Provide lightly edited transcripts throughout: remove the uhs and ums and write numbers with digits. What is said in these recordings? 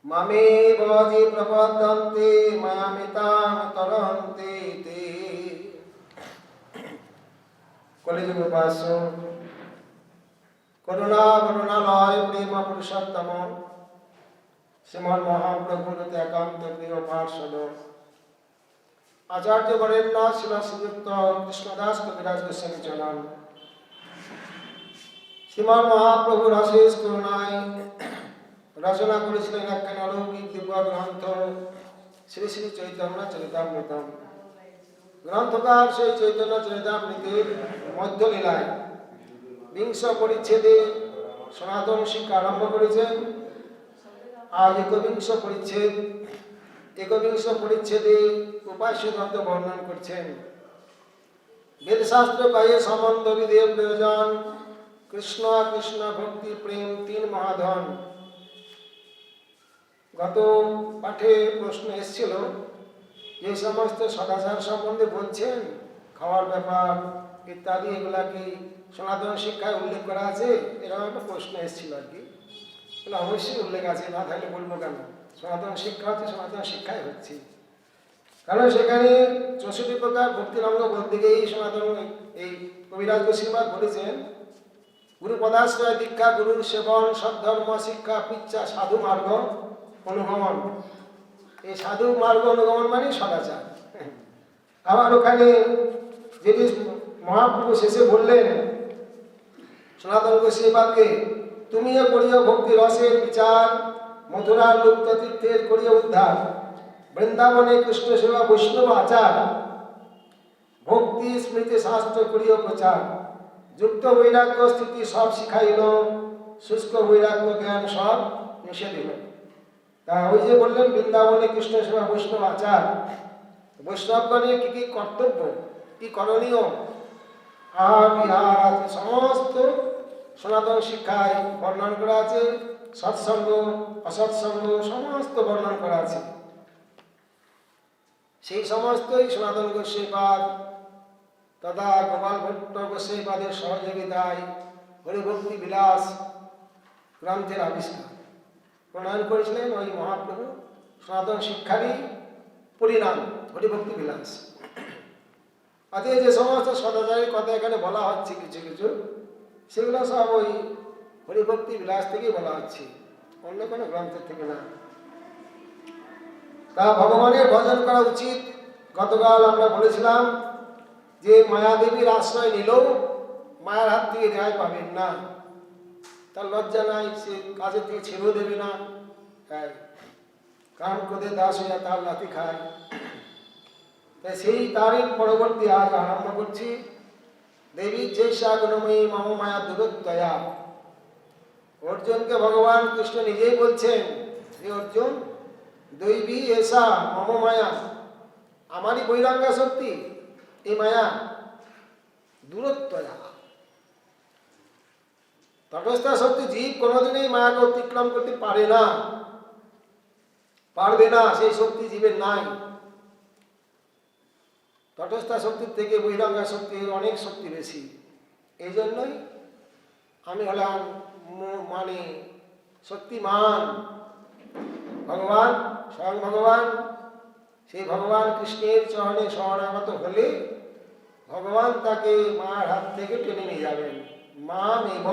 মামেব যে প্রপদ্যন্তে মায়ামিতাং তরন্তে তে। কলিযুগ উপাস্য করুণা করুণালয় প্রেম পুরুষোত্তম শ্রীমন মহাপ্রভুর একান্ত প্রিয় পার্ষদ আচার্য বরেণ্য শিল শ্রীযুক্ত কৃষ্ণদাস কবিরাজ গোস্বামী চরণ শ্রীমন মহাপ্রভুর অশেষ করুণায় রচনা করেছিলেন একখানা অলৌকিক দিব্য গ্রন্থ শ্রী শ্রী চৈতন্য চরিতামৃতম। গ্রন্থকার সেই চৈতন্য চরিতামৃতের মধ্যলীলায় বিংশ পরিচ্ছেদে সনাতন শিক্ষা আরম্ভ করেছেন। আজ একবিংশ পরিচ্ছেদে উপাস্য তত্ত্ব বর্ণন করছেন। বেদশাস্ত্র কয়ে সম্বন্ধ বিধেয় প্রয়োজন কৃষ্ণ কৃষ্ণ ভক্তি প্রেম তিন মহাধন। গত পাঠে প্রশ্ন এসেছিল যে সমস্ত সদাচার সম্বন্ধে বলছেন, খাওয়ার ব্যাপার ইত্যাদি, এগুলা কি সনাতন শিক্ষায় উল্লেখ করা আছে? এরকম একটা প্রশ্ন এসেছিল আর কি। অবশ্যই উল্লেখ আছে, না থাকলে বলবো কেন? সনাতন শিক্ষা হচ্ছে সনাতন শিক্ষায় হচ্ছে, কারণ সেখানে 64 প্রকার ভক্তির অঙ্গ বলতে গিয়েই সনাতন এই কবিরাজ গোস্বামী বলেছেন গুরু পদাশ্রয় দীক্ষা, গুরুর সেবন, সদ্ধর্ম শিক্ষা, পিচ্ছা, সাধু মার্গ অনুগমন। এই সাধু মার্গ অনুগমন মানে সদাচার। আবার ওখানে যেটি মহাপ্রভু শেষে বললেন সনাতন গোস্বামীকে, তুমিও করিও ভক্তি রসের বিচার, মথুরার লুপ্ত তীর্থের করিও উদ্ধার, বৃন্দাবনে কৃষ্ণ সেবা বৈষ্ণব আচার, ভক্তি স্মৃতি শাস্ত্র করিও প্রচার, যুক্ত বৈরাগ্য স্থিতি সব শিখাইল, শুষ্ক বৈরাগ্য জ্ঞান সব নিষেধ দিল। তা ওই যে বললেন বৃন্দাবনে কৃষ্ণ সেবা বৈষ্ণব আচার, বৈষ্ণবগণের কি কি কর্তব্য, কি করণীয়, আহার বিহার আছে, সমস্ত সনাতন শিক্ষায় বর্ণন করা আছে। সৎসঙ্গ অসৎসঙ্গ সমস্ত বর্ণন করা আছে। সেই সমস্তই সনাতন গোস্বামীপাদ তথা গোপাল ভট্ট গোস্বামীপাদের সহযোগিতায় হরিভক্তি বিলাস গ্রন্থের আবিষ্কার প্রণয়ন করেছিলেন ওই মহাপ্রভু। সনাতন শিক্ষারই পরিণাম হরিভক্তি বিলাস। আজকে যে সমস্ত সদাচারের কথা এখানে বলা হচ্ছে কিছু কিছু, সেগুলো সব ওই হরিভক্তি বিলাস থেকেই বলা হচ্ছে, অন্য কোনো গ্রন্থের থেকে না। তা ভগবানের ভজন করা উচিত। গতকাল আমরা বলেছিলাম যে মায়াদেবীর আশ্রয় নিলেও মায়ের হাত থেকে রেহাই পাবেন না, তার লজ্জা নাই, সে কাজের থেকে ছেড়েও দেবে না। কাম ক্রোধে দাস হইয়া তার লাথি খায়। তাই সেই তারই পরবর্তী আজ আরম্ভ করছি দেবী চেষা গুণময়ী মম মায়া দূরত্বয়া। অর্জুনকে ভগবান কৃষ্ণ নিজেই বলছেন, হে অর্জুন, দৈবী এসা মম মায়া, আমারই বৈরাগ্য শক্তি এই মায়া দূরত্বয়া। তটস্থা শক্তি জীব কোনোদিনই মায়াকে অতিক্রম করতে পারে না, পারবে না, সেই শক্তি জীবের নাই। তটস্থা শক্তির থেকে বৈরাগ্য শক্তির অনেক শক্তি বেশি। এই জন্যই আমি হলাম মানে শক্তিমান। ভগবান স্বয়ং ভগবান, সেই ভগবান কৃষ্ণের চরণে শরণাগত হলে ভগবান তাকে মার হাত থেকে টেনে নিয়ে যাবেন। মা মেভ,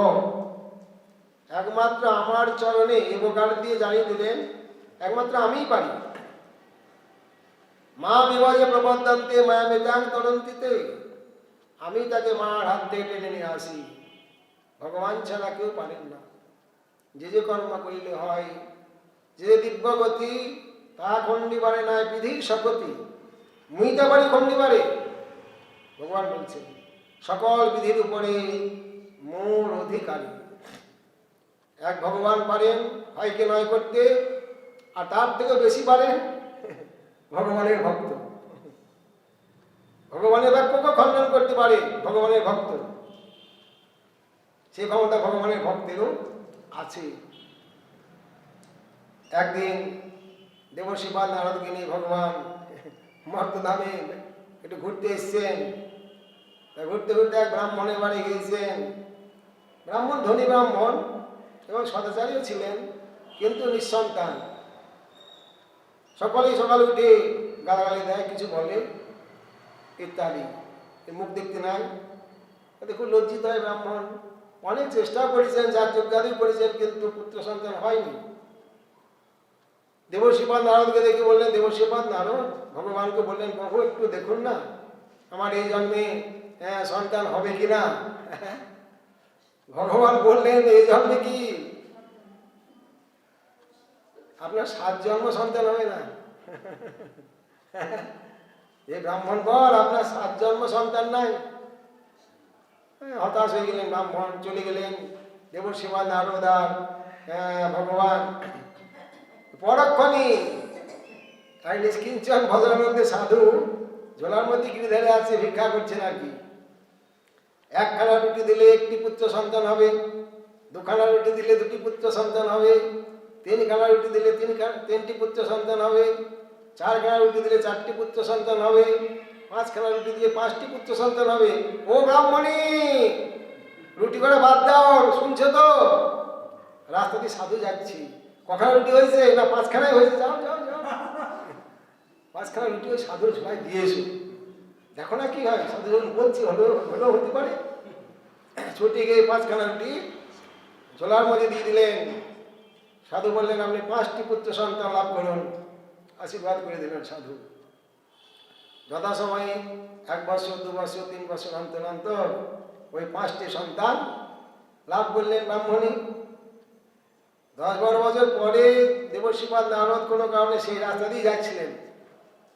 একমাত্র আমার চরণে এবকার দিয়ে জানিয়ে দিলেন একমাত্র আমিই পারি। মা বিভাজে প্রবদ্ধান্তে মায়া মেতাং তরন্তিতে, আমি তাকে মার হাত থেকে টেনে নিয়ে আসি। ভগবান ছাড়া কেউ পারেন না। যে যে কর্ম করিলে হয়, যে দিব্য গতি তা খণ্ডিবারে নাই বিধির শপতি, মুই তা পারি খণ্ডিবারে। ভগবান বলছেন সকল বিধির উপরে মোর অধিকারী। এক ভগবান পারেন হয়কে নয় করতে, আর তার থেকে বেশি পারেন ভগবানের ভক্ত। ভগবানের বাক্যকে খণ্ডন করতে পারে ভগবানের ভক্ত। সেই ক্ষমতা ভগবানের ভক্তেরও আছে। একদিন দেবর্ষি পাল নারদকে নিয়ে ভগবান মর্তধামে একটু ঘুরতে এসছেন। ঘুরতে ঘুরতে এক ব্রাহ্মণের বাড়ি গিয়েছেন। ব্রাহ্মণ ধনী ব্রাহ্মণ, এবং সদাচারীও ছিলেন, কিন্তু নিঃসন্তান। সকলেই সকালে উঠে গালাগালি দেয়, কিছু বলে ইত্যাদি। মুখ দেখতে নাই, এতে খুব লজ্জিত হয় ব্রাহ্মণ। অনেক চেষ্টা করেছেন, যার যজ্ঞাদি করেছেন, কিন্তু পুত্র সন্তান হয়নি। দেবশ্রীপাদ নারদকে দেখে বললেন, দেবশ্রীপাদ নারদ ভগবানকে বললেন, প্রভু একটু দেখুন না আমার এই জন্মে সন্তান হবে কিনা। ভগবান বললেন, এই জন্মে কি আপনার 7 জন্ম সন্তান হবে না? এই ব্রাহ্মণ বল, আপনার 7 জন্ম সন্তান নাই। হতাশ হয়ে গেলেন ব্রাহ্মণ, চলে গেলেন। দেবশ্রীপাদ নারদ আর ভগবান পরক্ষণই তাই নিষ্কিঞ্চন ভদ্রের মধ্যে সাধু ঝোলার মধ্যে গিরিধারে আছে, ভিক্ষা করছেন আর কি। 1 খানা রুটি দিলে 1টি পুত্র সন্তান হবে, 2 খানা রুটি দিলে 2টি পুত্র সন্তান হবে, 3 খানা রুটি দিলে 3টি পুত্র সন্তান হবে, 4 খানা রুটি দিলে 4টি পুত্র সন্তান হবে, 5 খানা রুটি দিলে 5টি পুত্র সন্তান হবে। ও ব্রাহ্মণী, রুটি করে বাদ দাও, শুনছো তো? রাস্তা দিয়ে সাধু যাচ্ছি, কখানা রুটি হয়েছে? না 5 খানাই হয়েছে। যাও যাও যাও, 5 খানা রুটি ওই সাধুর ঝোলায় দিয়ে এসো, দেখো না কি হয়। সাধু যখন বলছি হলেও হতে পারে। ছুটে গিয়ে 5 খানা রুটি ঝোলার মধ্যে দিয়ে দিলেন। সাধু বললেন, আপনি 5টি পুত্র সন্তান লাভ করুন। আশীর্বাদ করে দিলেন সাধু। যথাসময়ে 1 বছর 2 বছর 3 বছর অন্তর অন্তর ওই 5টি সন্তান লাভ করলেন ব্রাহ্মণী। 10-12 বছর পরে দেবশ্রীপাদ নারদ কোনো কারণে সেই রাস্তা দিয়ে যাচ্ছিলেন।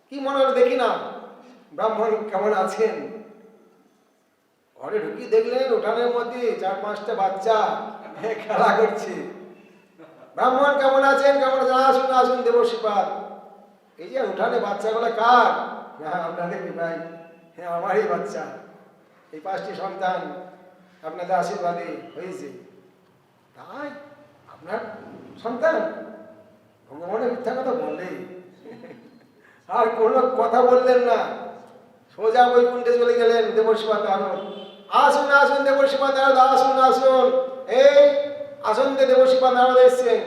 কি মনে হলো দেখি না ব্রাহ্মণ কেমন আছেন। ঘরে ঢুকি দেখলেন উঠানের মধ্যে 4-5টা বাচ্চা খেলা করছে। ব্রাহ্মণ কেমন আছেন, কেমন আছেন? আসুন আসুন দেবশ্রীপাদ। এই যে উঠানে বাচ্চাগুলো কার? হ্যাঁ আপনাদের ভাই, হ্যাঁ আমারই বাচ্চা। এই 5টি সন্তান আপনাদের আশীর্বাদে হয়েছে। তাই আপনার সন্তান? ভগবানের মিথ্যা কথা বলে আর কোনো কথা বললেন না, সোজা বৈকুণ্ঠে চলে গেলেন দেবশ্রীপাদ নারদ। আসুন আসুন দেবশ্রীপাদ নারদ, আসুন আসুন। এই আসুন, দেবশ্রীপাদ নারদ এসছেন।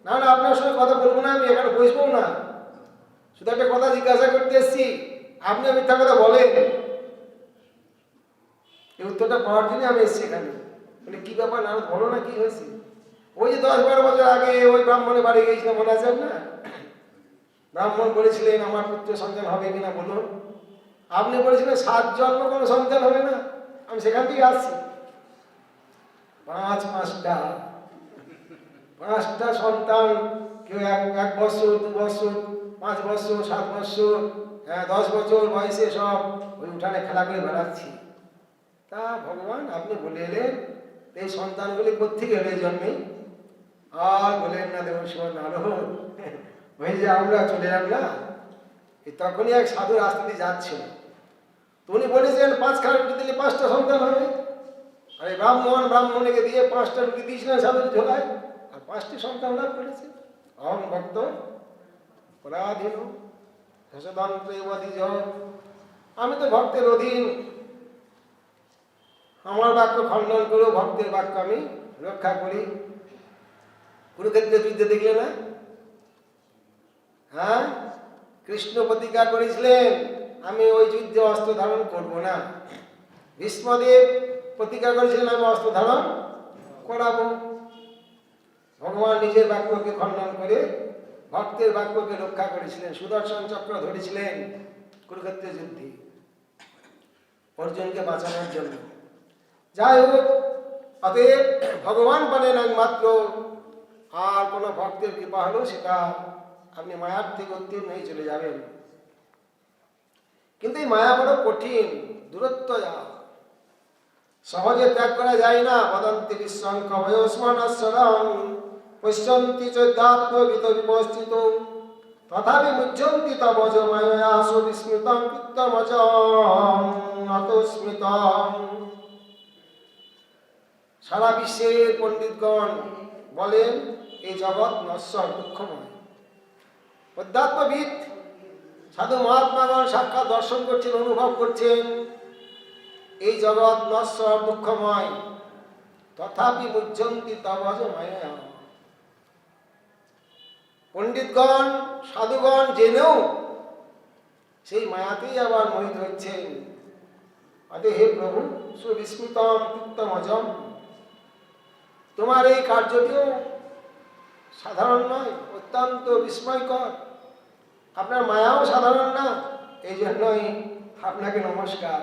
না না, আপনার সঙ্গে কথা বলবো না, আমি এখানে বসবো না, শুধু একটা কথা জিজ্ঞাসা করতে এসছি, আপনি মিথ্যা কথা বলেন। এই উত্তরটা পাওয়ার জন্য আমি এসছি এখানে। বলে কি ব্যাপার নারদ, বলো না কি হয়েছে? ওই যে 10-12 বছর আগে ওই ব্রাহ্মণের বাড়ি গিয়েছিলাম, মনে আছে না? ব্রাহ্মণ বলেছিলেন আমার পুত্র সন্তান হবে কিনা বলুন। আপনি বলেছিলেন 7 জন্ম কোনো সন্তান হবে না। আমি সেখান থেকে আসছি। 5টা সন্তান, কেউ 1 বছর 2 বছর 5 বছর 7 বছর 10 বছর বয়সে সব ওই উঠানে খেলা করে বেড়াচ্ছি। তা ভগবান আপনি বলে এলেন এই সন্তানগুলি কোথেকে এলে জন্মে? আর বলেন না দেবশ্রীপাদ নারদ, ওই যে আমরা চলে এলাম না, তখনই এক সাধু রাস্তা দিয়ে যাচ্ছিল। উনি বলেছেন 5 খানা রুটি দিলে 5টা সন্তান হবে। আর এই ব্রাহ্মণকে দিয়ে 5টা রুটি দিয়েছিলেন সাধুর ঝোলায়, আর 5টি সন্তান লাভ করেছে। অহং ভক্ত পরাধীন আমি তো ভক্তের অধীন, আমার বাক্য খণ্ডন করেও ভক্তের বাক্য আমি রক্ষা করি। কুরুক্ষেত্রের যুদ্ধে দেখলে না? হ্যাঁ, কৃষ্ণ প্রতিজ্ঞা করেছিলেন আমি ওই যুদ্ধে অস্ত্র ধারণ করব না। ভীষ্মদেব প্রতিজ্ঞা করেছিলেন আমি অস্ত্র ধারণ করাবো। ভগবান নিজের বাক্যকে খণ্ডন করে ভক্তের বাক্যকে রক্ষা করেছিলেন। সুদর্শন চক্র ধরেছিলেন কুরুক্ষেত্রের যুদ্ধে অর্জুনকে বাঁচানোর জন্য। যাই হোক, অতএব ভগবান বলেন একমাত্র, আর কোনো ভক্তের কৃপা হলো সেটা আপনি মায়ার থেকে উত্তীর্ণ হয়ে চলে যাবেন। কিন্তু এই মায়া বড় কঠিন, দূরত্ব যা সহজে ত্যাগ করা যায় না। বদন্তি বিশ্বং কবয়োস্মনস্বরং পশ্যন্তি চৈদাত্মবিদ বিপস্থিত তথাপি মুহ্যন্তি তবজ মায়াসু বিস্মৃতং কৃতমজং অতস্মৃতং। সারা বিশ্বের পণ্ডিতগণ বলেন এই জগৎ নশ্বর, দুঃখময়। অধ্যাত্মবিদ সাধু মহাত্মাগণ সাক্ষাৎ দর্শন করছেন, অনুভব করছেন এই জগৎ নশ্বর, দুঃখময়। তথাপি মুহ্যন্তি তবজ মায়া। পণ্ডিতগণ সাধুগণ জেনেও সেই মায়াতেই আবার মোহিত হচ্ছেন। অতএব হে প্রভু সুবিস্মৃতম কীর্তমজম, তোমার এই কার্যটিও সাধারণ নয়, অত্যন্ত বিস্ময়কর। আপনার মায়াও সাধারণ না, এই জন্যই আপনাকে নমস্কার।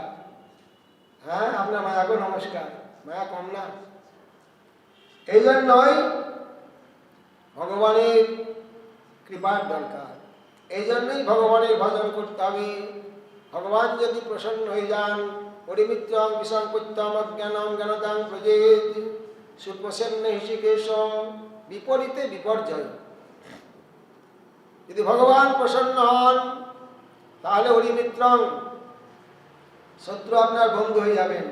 হ্যাঁ, আপনার মায়াকে নমস্কার, মায়া কম না। এই জন্যই ভগবানের কৃপার দরকার, এই জন্যই ভগবানের ভজন করতে হবে। ভগবান যদি প্রসন্ন হয়ে যান, পরিমিত্রং বিসংকুত্যম অজ্ঞানম জ্ঞানদাং প্রজেত সুপ্রসন্ন হৃষিকেশ, বিপরীতে বিপর্যয়। যদি ভগবান প্রসন্ন হন তাহলে হরিমিত্রং, শত্রু আপনার বন্ধু হয়ে যাবেন।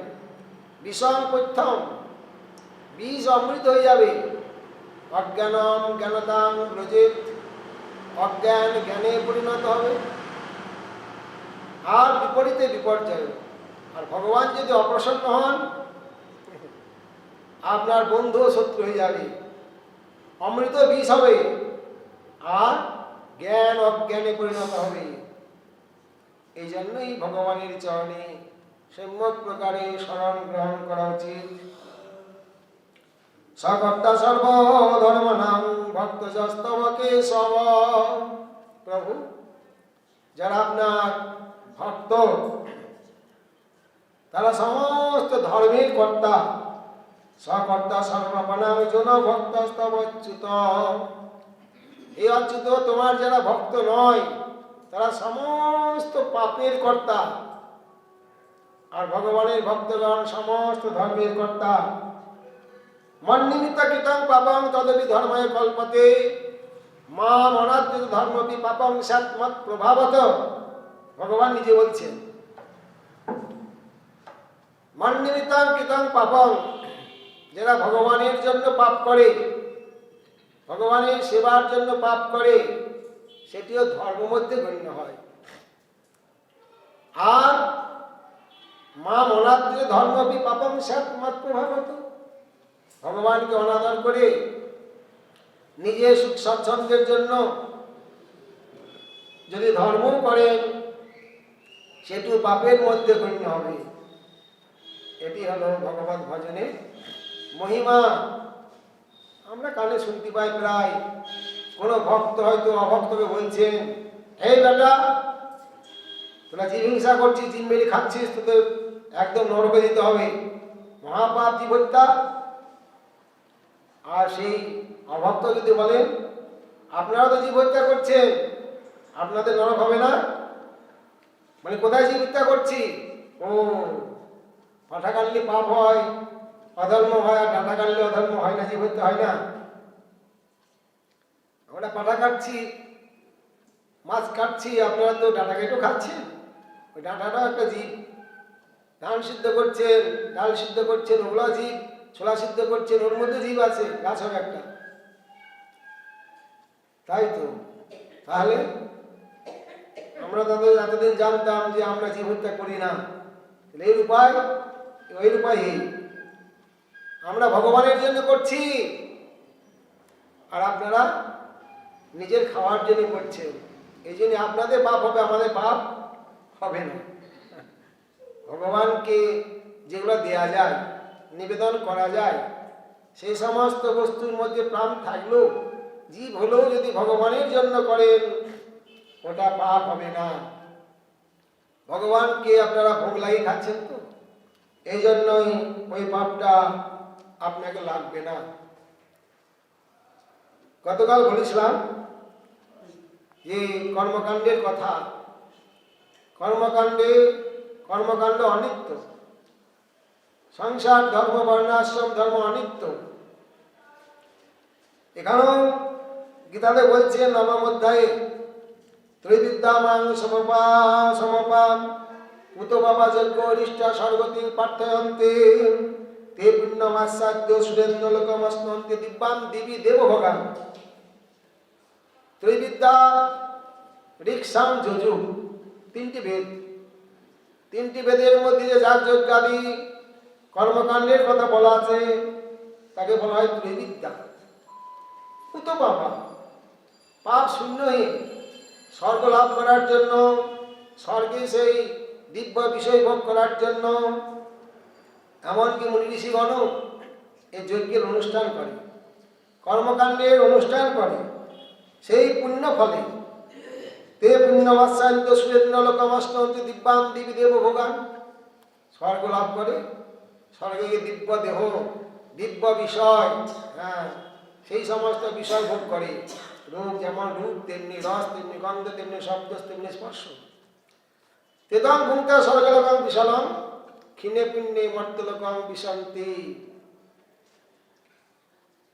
বিসংকুত্যম, বিষ অমৃত হয়ে যাবে। অজ্ঞানম জ্ঞানদাং প্রজেত, অজ্ঞান জ্ঞানে পরিণত হবে। আর বিপরীতে বিপর্যয়। আর ভগবান যদি অপ্রসন্ন হন, আপনার বন্ধু শত্রু হয়ে যাবে। অমৃত বিষ হবে আর জ্ঞান অজ্ঞানে পরিণত হবে। এই জন্যই ভগবানের চরণে সম্যক প্রকারে শরণ গ্রহণ করা উচিত। সকর্তা সর্বধর্মনাং ভক্তস্তবকে সব। প্রভু, যারা আপনার ভক্ত তারা সমস্ত ধর্মের কর্তা। সকর্তা সর্বপনাং জন ভক্তস্তব অচ্যুত। এই অচ্যুত, তোমার যারা ভক্ত নয় তারা সমস্ত পাপের কর্তা। আর ভগবানের ভক্তগণ সমস্ত ধর্মের কর্তা। মন্নিমিত্ত কৃতং পাপং তদপি ধর্মায় কল্পতে, মাম অনাদ্য ধর্মপি পাপং স্যাৎ মৎ প্রভাবত। ভগবান নিজে বলছেন, মন্নিমিত্তং কৃতং পাপং, যারা ভগবানের জন্য পাপ করে, ভগবানের সেবার জন্য পাপ করে, সেটিও ধর্ম মধ্যে গণ্য হয়। আর মাম অনাদ্য ধর্মপি পাপং স্যাৎ মৎ প্রভাবত, ভগবানকে অনাদর করে নিজের সুখ স্বাচ্ছন্দ্যের জন্য যদি ধর্ম করেন, সেটিও পাপের মধ্যে গণ্য হবে। এটি হলো ভগবত ভজনের মহিমা। আমরা কানে শুনতে পাই প্রায়, কোনো ভক্ত হয়তো অভক্তকে বলছেন, এই বেটা তোরা জীব হিংসা করছিস, জিম মেরে খাচ্ছিস, তোদের একদম নরকে দিতে হবে, মহাপাপ জীব হত্যা। আর সেই অভক্ত যদি বলেন, আপনারা তো জীব হত্যা করছেন, আপনাদের নরক হবে না। মানে কোথায় জীব হত্যা করছি? ও, পাঠা কাটলে পাপ হয়, অধর্ম হয়, আর ডাটা কাটলে অধর্ম হয় না, জীব হত্যা হয় না। আমরা পাঠা কাটছি, মাছ কাটছি, আপনারা তো ডাটা কেটেও খাচ্ছেন। ওই ডাটাটাও একটা জীব। ধান সিদ্ধ করছেন, ডাল সিদ্ধ করছেন, ওগুলো জীব। ছোলা সিদ্ধ করছেন, ওর মধ্যে জীব আছে, গাছ হবে একটা। তাই তো, তাহলে আমরা তাদের এতদিন জানতাম যে আমরা জীব হত্যা করি না, এর উপায় ওই উপায় এই, আমরা ভগবানের জন্য করছি, আর আপনারা নিজের খাওয়ার জন্য করছেন। এই জন্য আপনাদের পাপ হবে, আমাদের পাপ হবে না। ভগবানকে যেগুলো দেয়া যায়, নিবেদন করা যায়, সেই সমস্ত বস্তুর মধ্যে প্রাণ থাকলেও, জীব হলেও যদি ভগবানের জন্য করেন, ওটা পাপ হবে না। ভগবানকে আপনারা ভোগ লাগিয়ে খাচ্ছেন তো, এই জন্যই ওই পাপটা আপনাকে লাগবে না। গতকাল বলেছিলাম যে কর্মকাণ্ডের কথা। কর্মকাণ্ড অনিত্য। সংসার ধর্ম, বর্ণাশ্রম ধর্ম অনিত্য। এখানেও গীতাতে বলছে নবম অধ্যায়ে, ত্রিবিদ্যামাং সমপাম উত বাবা যজ্ঞ অরিষ্টা স্বর্গতি পার্থয়ন্তে তে পুণ্যমাসাদ্য সুরেন্দ্র লোকমস্নন্তে দিব্যান দেবী দেবভোগান। ত্রিবিদ্যা, ঋক্সাং যজু, তিনটি বেদ। তিনটি বেদের মধ্যে যে যাগযজ্ঞাদি কর্মকাণ্ডের কথা বলা আছে, তাকে বলা হয় ত্রিবিদ্যা। কুত পাপা, পাপ শূন্যহীন, স্বর্গ লাভ করার জন্য, স্বর্গে সেই দিব্য বিষয় ভোগ করার জন্য এমনকি মুনি ঋষিগণ এই যজ্ঞের অনুষ্ঠান করে, কর্মকাণ্ডের অনুষ্ঠান করে। সেই পুণ্য ফলে তে পুণ্যবাসান্ত সুরেন্দ্র লোকমাস্তন্তি দিব্যান দিবি দেব ভোগান, স্বর্গ লাভ করে, স্বর্গে দিব্য দেহ, দিব্য বিষয়, হ্যাঁ, সেই সমস্ত বিষয় ভোগ করে। রূপ যেমন রূপ, তেমনি রস, তেমনি গন্ধ, তেমনি শব্দ, তেমনি স্পর্শ। তেতং ভুঙ্কা স্বর্গলোকং বিশালং ক্ষীণে পুণ্যে মর্তলোকং বিশান্তি।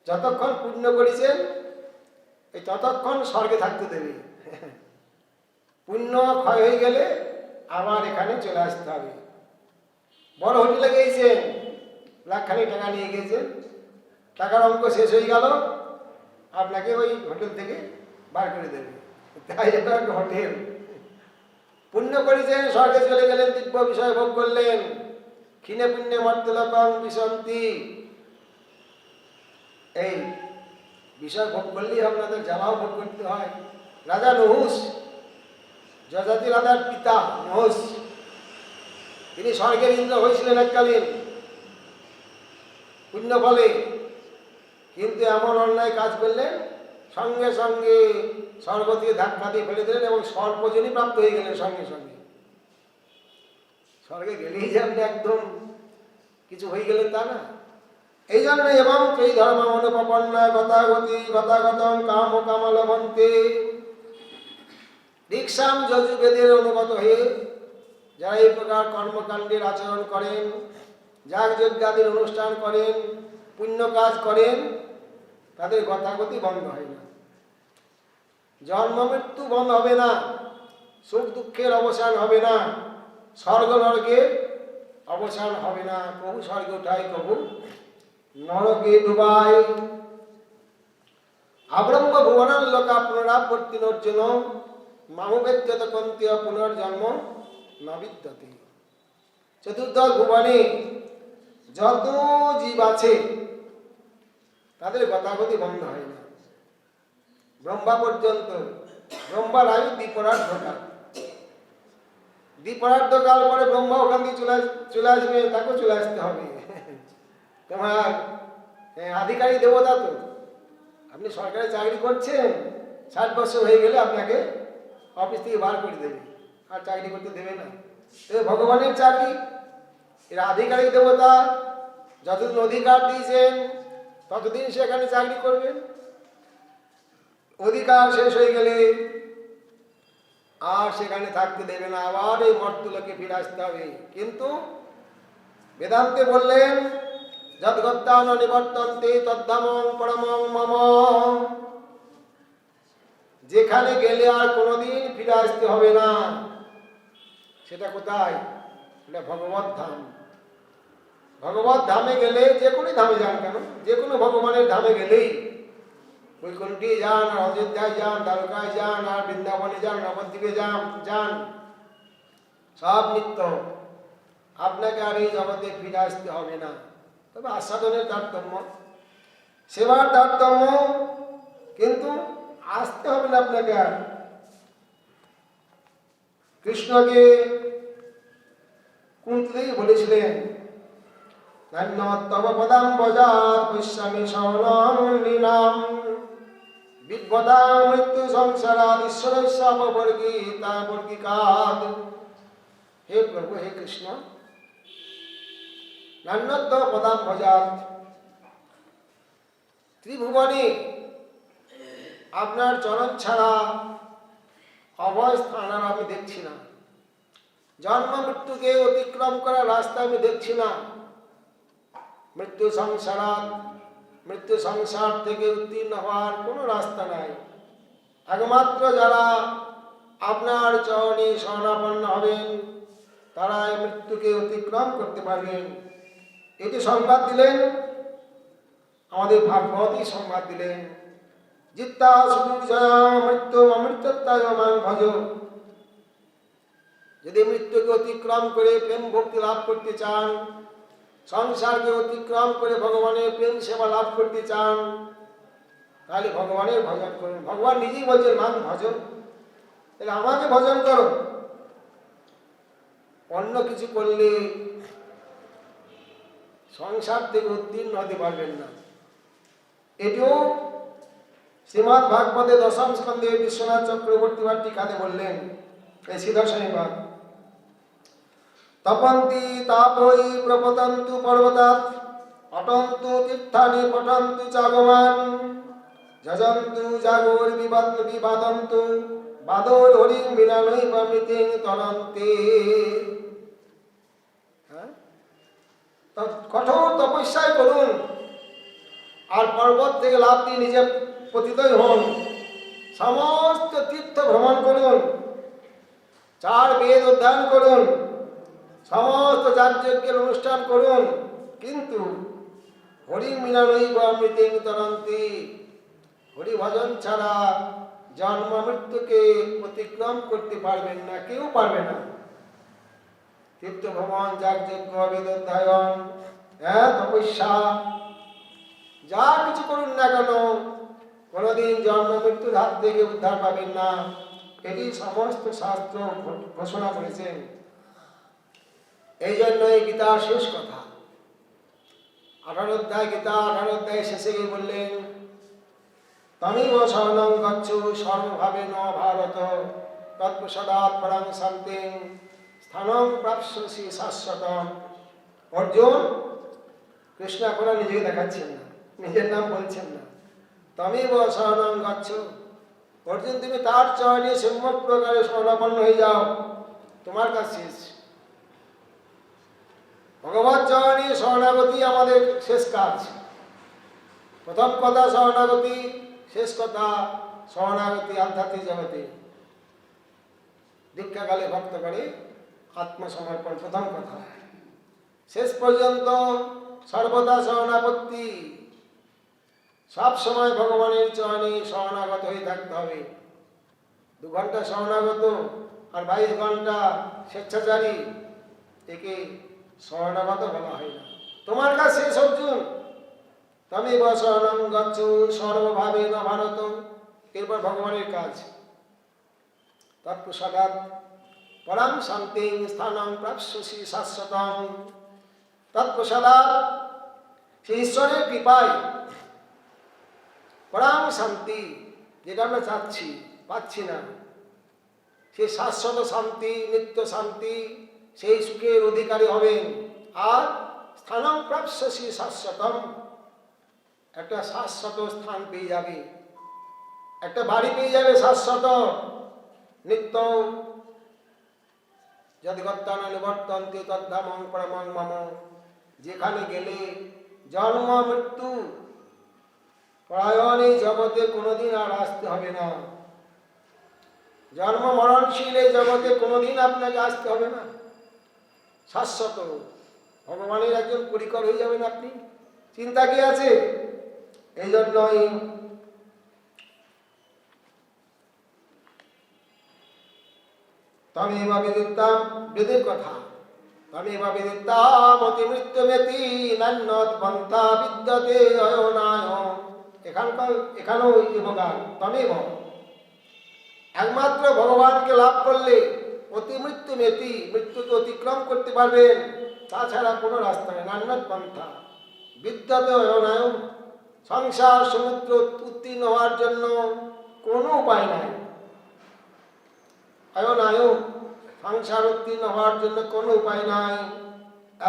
যতক্ষণ পুণ্য করেছেন এই ততক্ষণ স্বর্গে থাকতে দেবে। পুণ্য ক্ষয় হয়ে গেলে আবার এখানে চলে আসতে হবে। বড় হোটেলে গিয়েছেন, লাখখানি টাকা নিয়ে গিয়েছেন, টাকার অঙ্ক শেষ হয়ে গেল, আপনাকে ওই হোটেল থেকে বার করে দেবে। তাই এটা একটা হোটেল। পুণ্য করেছেন, স্বর্গে চলে গেলেন, দিব্য বিষয় ভোগ করলেন, ক্ষীণে পুণ্যে মর্তলোকং বিশান্তি। এই বিষয় ভোগ করলেই আপনাদের জ্বালাও ভোগ করতে হয়। রাজা নহুষ, যজাতি রাজার পিতা নহুষ, তিনি স্বর্গের ইন্দ্র হয়েছিলেন এককালীন পুণ্য ফলে, কিন্তু এমন অন্যায় কাজ করলেন, সঙ্গে সঙ্গে স্বর্গ থেকে ধাক্কা দিয়ে ফেলে দিলেন এবং সর্পজনী প্রাপ্ত হয়ে গেলেন সঙ্গে সঙ্গে। স্বর্গে গেলেই যে আপনি একদম কিছু হয়ে গেলেন তা না। এই জন্য এবং সেই ধর্ম অনুপন্না গতাগতি গতাগতম কাম কামলবন্তে, দীক্ষাম যজুবেদের অনুগত হয়ে যারা এই প্রকার কর্মকাণ্ডের আচরণ করেন, যাগ যজ্ঞাদির অনুষ্ঠান করেন, পুণ্য কাজ করেন, তাদের গতাগতি বন্ধ হয় না, জন্ম মৃত্যু বন্ধ হবে না, সুখ দুঃখের অবসান হবে না, স্বর্গ নরকের অবসান হবে না। কবু স্বর্গে উঠায়, কবু নরকে ডুবায়। আব্রহ্ম ভুবনাল লোকা পুনরাবর্তিনোর্জুন মামুবেদ্যত কন্তীয় পুনর্জন্ম না বিদ্যতে। চতুর্দশ ভুবনে যত জীব আছে তাদের গতাগতি বন্ধ হয় না, ব্রহ্মা পর্যন্ত। ব্রহ্মার আয়ু দ্বিপরার্ধকাল, দ্বিপরার্ধকাল পরে ব্রহ্মা ওখান দিয়ে চলে আসবে, তাকেও চলে আসতে হবে। তোমার আধিকারিক দেবতা তো, আপনি সরকারি চাকরি করছেন, 60 বছর হয়ে গেলে আপনাকে অফিস থেকে বার করে দেবে, আর চাকরি করতে দেবে না। ভগবানের চাকরি, এর আধিকারিক দেবতা যতদিন অধিকার দিয়েছেন ততদিন সেখানে চাকরি করবেন। অধিকার শেষ হয়ে গেলে আর সেখানে থাকতে দেবে না, আবার এই মর্তলোকে ফিরে আসতে হবে। কিন্তু বেদান্তে বললেন যদ্গত্যান নিবর্তন্তে তদ্ধামং পরমং মম, যেখানে গেলে আর কোনোদিন ফিরে আসতে হবে না, সেটা কোথায়? সেটা ভগবত ধাম। ভগবত ধামে গেলে, যে কোনো ধামে যান কেন, যে কোনো ভগবানের ধামে গেলেই, বৈকুণ্ঠে যান, আর অযোধ্যায় যান, দ্বারকায় যান, আর বৃন্দাবনে যান, নবদ্বীপে যান, সব নিত্য। আপনাকে আর এই জগতে ফিরে আসতে হবে না। তবে আস্বাদনের তারতম্য, সেবার তারতম্য, কিন্তু আসতে হবে না আপনাকে আর। কৃষ্ণকে কুন্তি বলেছিলেন তব পদাম বজাত পশ্যামি সৌনাম বিদ্বতা মৃত্যু সংসারাদ ঈশ্বরস্যাপবর্গীতা বর্গিকাদ। হে প্রভু, হে কৃষ্ণ, নান্যত্ব পদাম ভজাত, ত্রিভুবনে আপনার চরণ ছাড়া অভয় স্থান আর আমি দেখছি না, জন্ম মৃত্যুকে অতিক্রম করার রাস্তা আমি দেখছি না। মৃত্যু সংসার থেকে উত্তীর্ণ হওয়ার কোনো রাস্তা নাই। একমাত্র যারা আপনার চরণে শরণাপন্ন হবেন তারা মৃত্যুকে অতিক্রম করতে পারবেন। এটি সংবাদ দিলেন আমাদের ভাগবতী, সংবাদ দিলেন জিত্তা সুদুর্জয়া মৃত্যু অমৃতত্বায় মাং ভজ। যদি মৃত্যুকে অতিক্রম করে প্রেম ভক্তি লাভ করতে চান সংসারকে অতিক্রম করে ভগবানের প্রেম সেবা লাভ করতে চান, তাহলে ভগবানের ভজন করুন। ভগবান নিজেই বলছেন মান ভজন, তাহলে আমাকে ভজন করো। অন্য কিছু করলে সংসার থেকে উত্তীর্ণ হতে পারবেন না। এটিও শ্রীমদ্ ভাগবতে দশম স্কন্ধে বিশ্বনাথ চক্রবর্তী বা টিকাতে বললেন, এই শ্রীদর্শনী ভাগ, তপন্তি তাপই প্রপতন্তু পর্বতাৎ অটন্তু তীর্থানি পঠন্তু চাগমান যজন্তু জাগর বিবাদন্তু বাদর হরিং বিনা নৈবমৃতিং তরন্তে। কঠোর তপস্যায় করুন, আর পর্বত থেকে লাফ দিয়ে নিজে পতিতই হন, সমস্ত তীর্থ ভ্রমণ করুন, 4 বেদ অধ্যয়ন করুন, সমস্ত যাগযজ্ঞের অনুষ্ঠান করুন, কিন্তু হরি মিনা নৈব মৃতিং তরন্তি, হরি ভজন ছাড়া জন্ম মৃত্যুকে অতিক্রম করতে পারবেন না, কেউ পারবে না। তীর্থ ভ্রমণ, যাগযজ্ঞ, বেদ অধ্যয়ন, তপস্যা, যা কিছু করুন না কেন কোনদিন জন্ম মৃত্যুর হাত থেকে উদ্ধার পাবেন না, এটি সমস্ত শাস্ত্র ঘোষণা করেছেন। এই জন্য এই গীতার শেষ কথা, 18 অধ্যায় গীতা, 18 অধ্যায় শেষে গিয়ে বললেন, তমেব শরণং গচ্ছো সর্বভাবেন ভারত তৎপ্রসাদাৎ পরং শান্তিং স্থানং প্রাপ্স্যসি শাশ্বতম। অর্জুন, কৃষ্ণ এখন নিজেকে দেখাচ্ছেন না, নিজের নাম বলছেন না, তমেব শরণং গচ্ছো। অর্জুন, তুমি তার চরণে সম্যক প্রকারে শরণাপন্ন হয়ে যাও, তোমার কাজ শেষ। ভগবত চরণে শরণাগতি আমাদের শেষ কাজ। প্রথম কথা শরণাগতি, শেষ কথা শরণাগতি আধ্যাত্মিক জগতে। দীক্ষাকালে ভক্ত করে আত্মসমর্পণ প্রথম কথা। শেষ পর্যন্ত সর্বদা শরণাপত্তি, সব সময় ভগবানের চরণে শরণাগত হয়ে থাকতে হবে। 2 ঘন্টা শরণাগত আর 22 ঘন্টা স্বেচ্ছাচারী, একে শরণাগত বলা হয় না। তোমার কাছে শেষ অর্জুন, তমেব শরণং গচ্ছো সর্বভাবেন ভারত। এরপর ভগবানের কাজ, তৎপ্রসাদাৎ পরং শান্তিং স্থানং প্রাপ্স্যসি শাশ্বতম। তৎপ্রসাদাৎ, সেই ঈশ্বরের কৃপায়, পরং শান্তি, যেটা আমরা চাচ্ছি পাচ্ছি না, সেই শাশ্বত শান্তি, নিত্য শান্তি, সেই সুখের অধিকারী হবেন। আর স্থানং প্রাপ্স্যসি শাশ্বতম, একটা শাশ্বত স্থান পেয়ে যাবে, একটা বাড়ি পেয়ে যাবে শাশ্বত, নিত্য। যদ্গত্তান নিবর্তন্তে তদ্ধামং পরমং মম। যেখানে গেলে জন্ম মৃত্যু প্রয়াণ এই জগতে কোনোদিন আর আসতে হবে না। জন্ম মরণশীল এই জগতে কোনোদিন আপনাকে আসতে হবে না, শাশ্বত ভগবানের একজন পরিকর হয়ে যাবেন আপনি, চিন্তা কি আছে? এই জন্যই তমেব বিদিত্তাম, বেদের কথা, তমেব বিদিত্তাম অতি মৃত্যুমেতি নান্যৎ পন্থা বিদ্যতে অয়নায়। এখানেও এবার তমেব, একমাত্র ভগবানকে লাভ করলে অতি মৃত্যু মেতি, মৃত্যুকে অতিক্রম করতে পারবেন, তাছাড়া কোনো রাস্তা নেই। নান্যৎ পন্থা বিদ্যতে অয়নায়, সংসার সমুদ্র উত্তীর্ণ হওয়ার জন্য কোনো উপায় নাই। অয়নায়, সংসার উত্তীর্ণ হওয়ার জন্য কোনো উপায় নাই।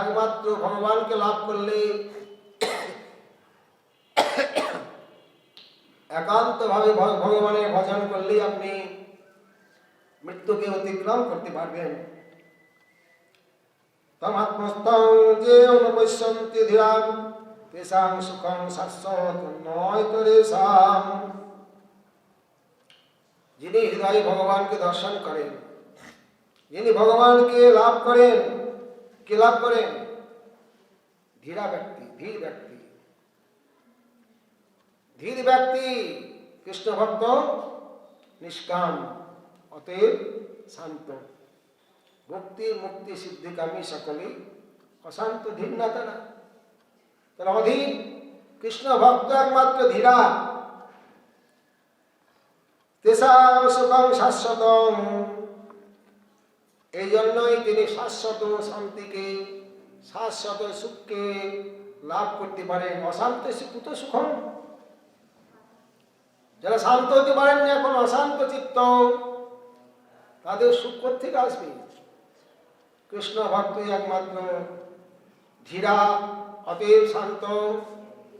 একমাত্র ভগবানকে লাভ করলে, একান্তভাবে ভগবানের ভজন করলেই আপনি মৃত্যুকে অতিক্রম করতে পারবেন। তমাত্মস্থং যে অনুপশ্যন্তি ধীরাম তেষাং সুখং শাশ্বত নয়তরেষাম। যিনি হৃদয়ে ভগবানকে দর্শন করেন, যিনি ভগবানকে লাভ করেন, কে লাভ করেন? ধীরা ব্যক্তি, ধীর ব্যক্তি। ধীর ব্যক্তি কৃষ্ণ ভক্ত, নিষ্কাম, অতএব শান্ত। ভক্তি মুক্তি সিদ্ধিকামী সকলেই অশান্ত ধীর না তারা, তারা অধীর। কৃষ্ণ ভক্ত একমাত্র ধীরা। তেষাং সুখং শাশ্বতম, এই জন্যই তিনি শাশ্বত শান্তিকে, শাশ্বত সুখকে লাভ করতে পারেন। অশান্ত কুত সুখম, যারা শান্ত হতে পারেন না এখন, অশান্ত চিত্ত, তাদের সুখ থেকে আসবে? কৃষ্ণ ভক্তই একমাত্র ধীরা, অতএব শান্ত,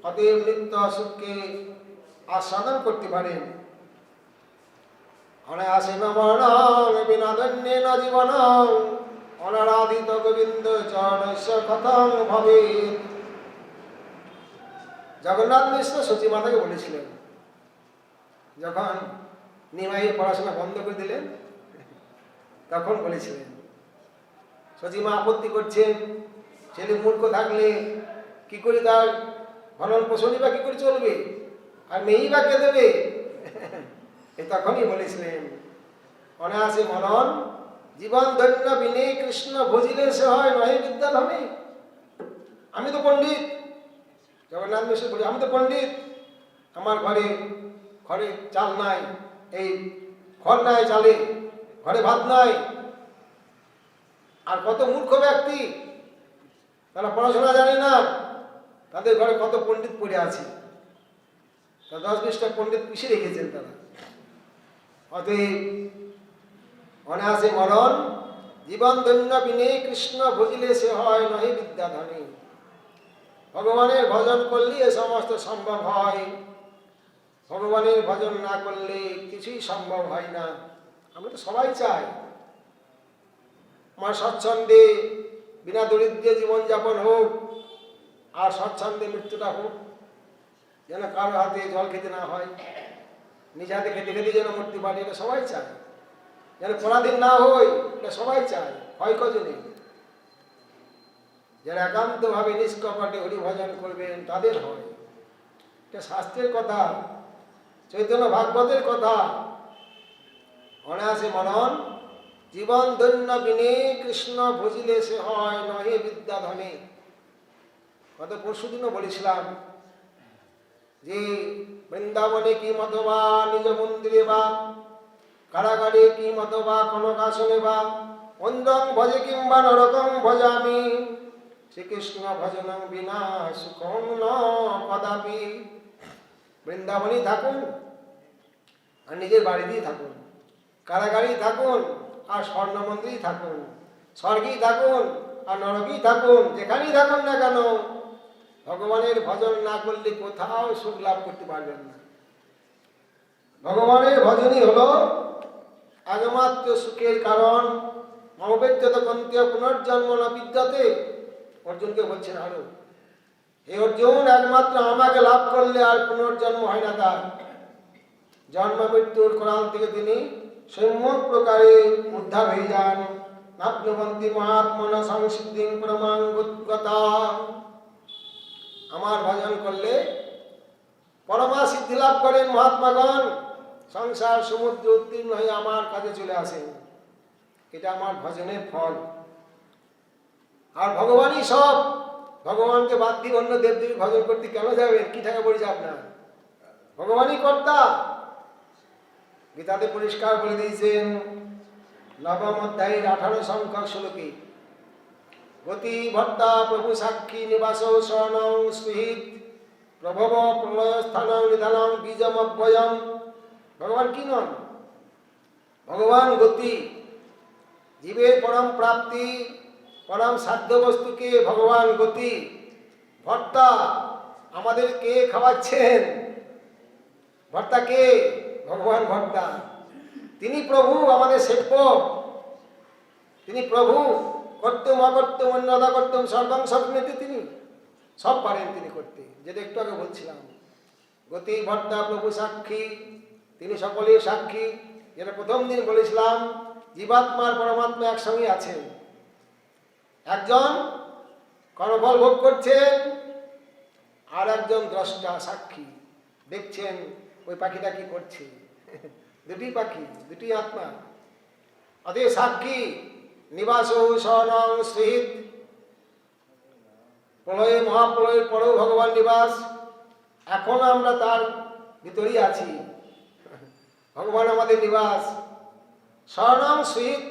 অতএব নিত্য সুখকে আস্বাদন করতে পারেন। অনায়াসেন বর্ণং বিনাদন্যেন জীবনং অনারাধিত গোবিন্দ চরণস্য কথং ভবেৎ। জগন্নাথ মিশ্র সতী মাতাকে বলেছিলেন, যখন নিমাই পড়াশোনা বন্ধ করে দিলেন, তখন বলেছিলেন, সতীমা আপত্তি করছেন, ছেলে মূর্খ থাকলে কি করে তার ভরণ পোষণই বা কি করে চলবে, আর মেয়েই বা কে দেবে? তখনই বলেছিলেন, অনায়াসে মনন জীবন ধন্য বিনে কৃষ্ণ ভজিলে সে হয় নহে বিদ্যা ধনে। আমি তো পণ্ডিত, জগন্নাথ মিশ্র বলি, আমি তো পণ্ডিত, আমার ঘরে ঘরে চাল নাই, এই ঘর নাই চালে, ঘরে ভাত নাই। আর কত মূর্খ ব্যক্তি, তারা পড়াশোনা জানে না, তাদের ঘরে কত পণ্ডিত পড়ে আছে, 10-20টা পণ্ডিত পিছিয়ে রেখেছেন তারা। অতএব অনায়াসে মরণ জীবন ধন্য বিনে কৃষ্ণ ভজিলে সে হয় নহে বিদ্যা ধনে। ভগবানের ভজন করলে এ সমস্ত সম্ভব হয়, ভগবানের ভজন না করলে কিছুই সম্ভব হয় না। আমরা তো সবাই চাই আমার স্বচ্ছন্দে বিনা দরিদ্রে জীবনযাপন হোক, আর স্বচ্ছন্দে মৃত্যুটা হোক, যেন কারো হাতে জল খেতে না হয়, নিজ হাতে খেতে খেতে যেন মরতে পারে, এটা সবাই চায়। যেন পরাধীন না হই, এটা সবাই চায়। হয় কজনে? যারা একান্তভাবে নিষ্কপটে হরিভজন করবেন তাদের হয়। এটা শাস্ত্রের কথা, চৈতন্য ভাগবতের কথা। অনায়াসে মনন জীবন ধন্য বিনে কৃষ্ণ ভজিলে সে হয় নহে বিদ্যা ধনে। গত পরশুদিনও বলেছিলাম যে বৃন্দাবনে কি মতবা নিজ মন্দিরে বা কারাগারে কি মতবা কনকাসনে বা অন্ধং ভজে কিংবা নরকং ভজামি শ্রীকৃষ্ণ ভজনং বিনা সুখং ন কদাপি। বৃন্দাবনেই থাকুন আর নিজের বাড়িতেই থাকুন, কারাগারেই থাকুন আর স্বর্ণ মন্দিরেই থাকুন, স্বর্গেই থাকুন আর নরকেই থাকুন, যেখানেই থাকুন না কেন, ভগবানের ভজন না করলে কোথাও সুখ লাভ করতে পারবেন না। ভগবানের ভজনই হলো একমাত্র সুখের কারণ। মমবেদ্যত কন্তীয় পুনর্জন্ম না বিদ্যাতে, অর্জুনকে বলছেন, আরো হে অর্জুন, একমাত্র আমাকে লাভ করলে আর পুনর্জন্ম হয় না তার। জন্ম মৃত্যুর কোরাল থেকে তিনি সম্যক প্রকারে উদ্ধার হয়ে যান। নাপ্নুবন্তি মহাত্মনা সংসিদ্ধিং পরমাঙ্গতা। আমার ভজন করলে পরমা সিদ্ধি লাভ করেন মহাত্মাগণ, সংসার সমুদ্র উত্তীর্ণ হয়ে আমার কাছে চলে আসেন। এটা আমার ভজনের ফল। আর ভগবানই সব, ভগবানকে বাদ দিয়ে অন্য দেবদেবী ভজন করতে কেন যাবেন? কি টাকা পড়েছে আপনার? ভগবানই কর্তা। গীতাতে পরিষ্কার বলে দিয়েছেন, নবম অধ্যায়ের 18 সংখ্যক শ্লোকে, গতি ভর্তা প্রভু সাক্ষী নিবাস শরণং স্মৃহিত প্রভব প্রলয় স্থানং নিধানং বীজম অব্যয়ম। ভগবান কি নন? ভগবান গতি, জীবের পরম প্রাপ্তি, পরম সাধ্য বস্তুকে ভগবান গতি। ভর্তা, আমাদের কে খাওয়াচ্ছেন? ভর্তা কে? ভগবান ভর্তা। তিনি প্রভু, আমাদের সেব্য। তিনি প্রভু। কর্তুম অকর্তুম অন্যদা কর্তুম সর্বং সর্বমেতে, তিনি সব পারেন তিনি করতে। যেটা একটু আগে বলছিলাম, গতি ভর্তা প্রভু সাক্ষী, তিনি সকলের সাক্ষী। যেটা প্রথম দিন বলেছিলাম, জীবাত্মার পরমাত্মা একসঙ্গে আছেন। একজন কর্মফল ভোগ করছেন, আর একজন দ্রষ্টা সাক্ষী, দেখছেন ওই পাখিটা কি করছে। দুটি পাখি, দুটি আত্মা। অতএব সাক্ষী নিবাস শরণং স্মৃহিত, প্রলয়ে মহাপ্রলয়ের পরেও ভগবান নিবাস, এখন আমরা তার ভিতরেই আছি। ভগবান আমাদের নিবাস। শরণং সুহিত,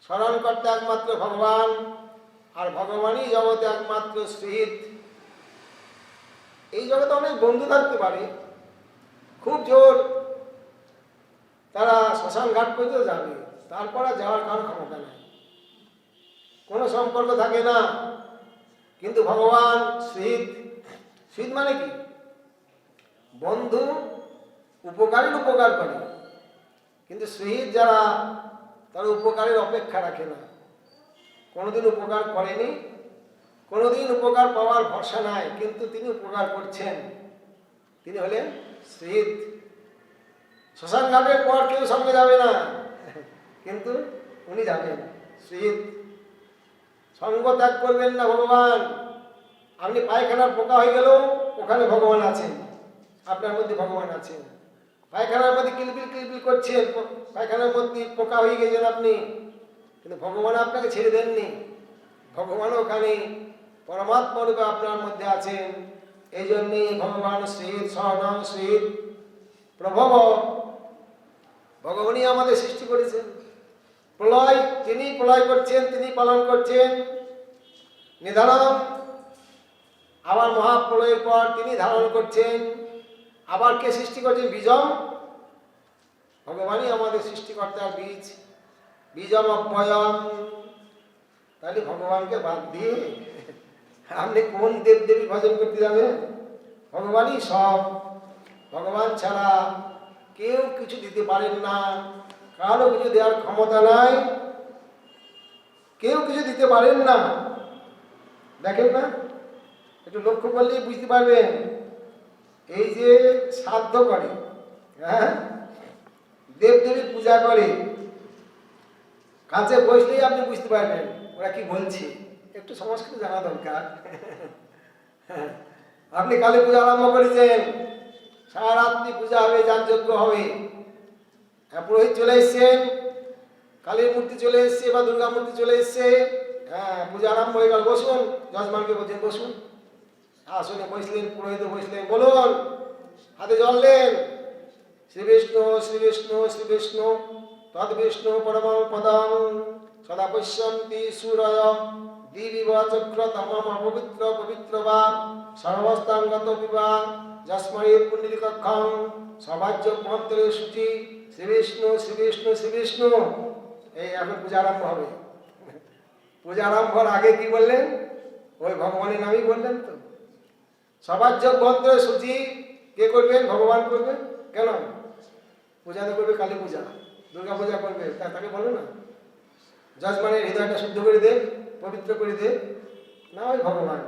স্মরণ করতে একমাত্র ভগবান, আর ভগবানই জগতে একমাত্র সুহিত। এই জগতে অনেক বন্ধু থাকতে পারে, খুব জোর, তারা শ্মশান ঘাট পর্যন্ত যাবে, তারপর আর যাওয়ার কারণ ক্ষমতা নেই, কোনো সম্পর্ক থাকে না। কিন্তু ভগবান সুহিত। সুহিত মানে কি? বন্ধু উপকারীর উপকার করে, কিন্তু সুহিত যারা, তারা উপকারের অপেক্ষা রাখে না, কোনোদিন উপকার করেনি, কোনোদিন উপকার পাওয়ার ভরসা নাই, কিন্তু তিনি উপকার করছেন, তিনি হলেন সুহিত। শ্মশান ঘাটের পর কেউ সঙ্গে যাবে না, কিন্তু উনি যাবেন, সুহিত। সঙ্গ ত্যাগ করবেন না ভগবান। আপনি পায়খানার পোকা হয়ে গেলেও ওখানে ভগবান আছেন, আপনার মধ্যে ভগবান আছেন। পায়খানার মধ্যে কিলবিল কিলবিল করছেন, পায়খানার মধ্যে পোকা হয়ে গেছেন আপনি, কিন্তু ভগবান আপনাকে ছেড়ে দেননি, ভগবান ওখানে পরমাত্মা রূপে আপনার মধ্যে আছেন। এই জন্যই ভগবান শ্রীত, স্বর্ণং শ্রীত প্রভব। ভগবানই আমাদের সৃষ্টি করেছেন। প্রলয় তিনি প্রলয় করছেন, তিনি পালন করছেন। নিধারণ, আবার মহাপ্রলয়ের পর তিনি ধারণ করছেন। আবার কে সৃষ্টি করছেন? বীজম। ভগবানই আমাদের সৃষ্টিকর্তার বীজ। বীজম অব্যয়ম। তাহলে ভগবানকে বাদ দিয়ে আপনি কোন দেব দেবী ভজন করতে যাবেন? ভগবানই সব। ভগবান ছাড়া কেউ কিছু দিতে পারেন না, কারো কিছু দেওয়ার ক্ষমতা নাই, কেউ কিছু দিতে পারেন না। দেখেন না, একটু লক্ষ্য করলেই বুঝতে পারবেন। এই যে শ্রাদ্ধ করে, হ্যাঁ, দেবদেবীর পূজা করে, কাছে বসলেই আপনি বুঝতে পারবেন ওরা কি বলছে। একটু সংস্কৃত জানা দরকার। আপনি কালী পূজা আরম্ভ করেছেন, সারা রাত্রি পূজা হবে, যাগযজ্ঞ হবে, পুরোহিত চলে এসছেন, কালীর মূর্তি চলে এসছে বা দুর্গা মূর্তি চলে এসছে, হ্যাঁ, পূজা আরম্ভ হয়ে গেল। বসুন, যজমানকে বলছেন বসুন। আসনে বসলেন, পুরোহিত বসলেন, বলুন, হাতে জল দেন। শ্রী বিষ্ণু শ্রী বিষ্ণু শ্রী বিষ্ণু তদ বিষ্ণু পরমং পদং সদা পশ্যন্তি সূরয় দিবিব চক্র তমম অপবিত্র পবিত্র বা সর্বস্তাঙ্গত বিবা যস্মৈ পুণ্ডিকক্ষং সবাজ্য মন্ত্রে সূচি শ্রী বিষ্ণু শ্রী বিষ্ণু শ্রী বিষ্ণু। এই এখন পূজা আরম্ভ হবে। পূজা আরম্ভর আগে কি বললেন? ওই ভগবানের নামই বললেন তো। সবাজ্য মন্ত্রে সূচি কে করবেন? ভগবান করবেন। কেন? পূজা তো করবে কালী পূজা, দুর্গা পূজা করবে, তাকে বলো না যজমানের হৃদয়টা শুদ্ধ করে দে, পবিত্র করে দে। না, ওই ভগবান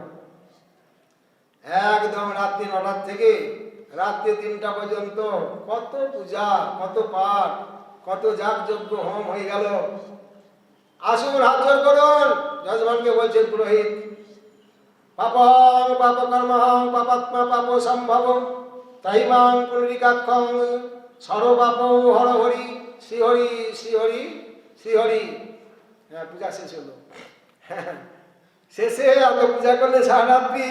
একদম রাত্রি 9টা থেকে রাত্রি 3টা পর্যন্ত কত পূজা, কত পাঠ, কত যাগযজ্ঞ হোম হয়ে গেল। আসুন, হাত জোর করুন। যজমানকে বলছেন পুরোহিত, পাপং পাপ কর্মহং পাপাত্মা পাপ সম্ভব তাইমাং পুনরিকাক্ষং সর্বপাপ হর হরি শ্রীহরি শ্রীহরি শ্রীহরি। হ্যাঁ, পূজা শেষ হলো। শেষে আপনি পূজা করলে সারা রাত্রি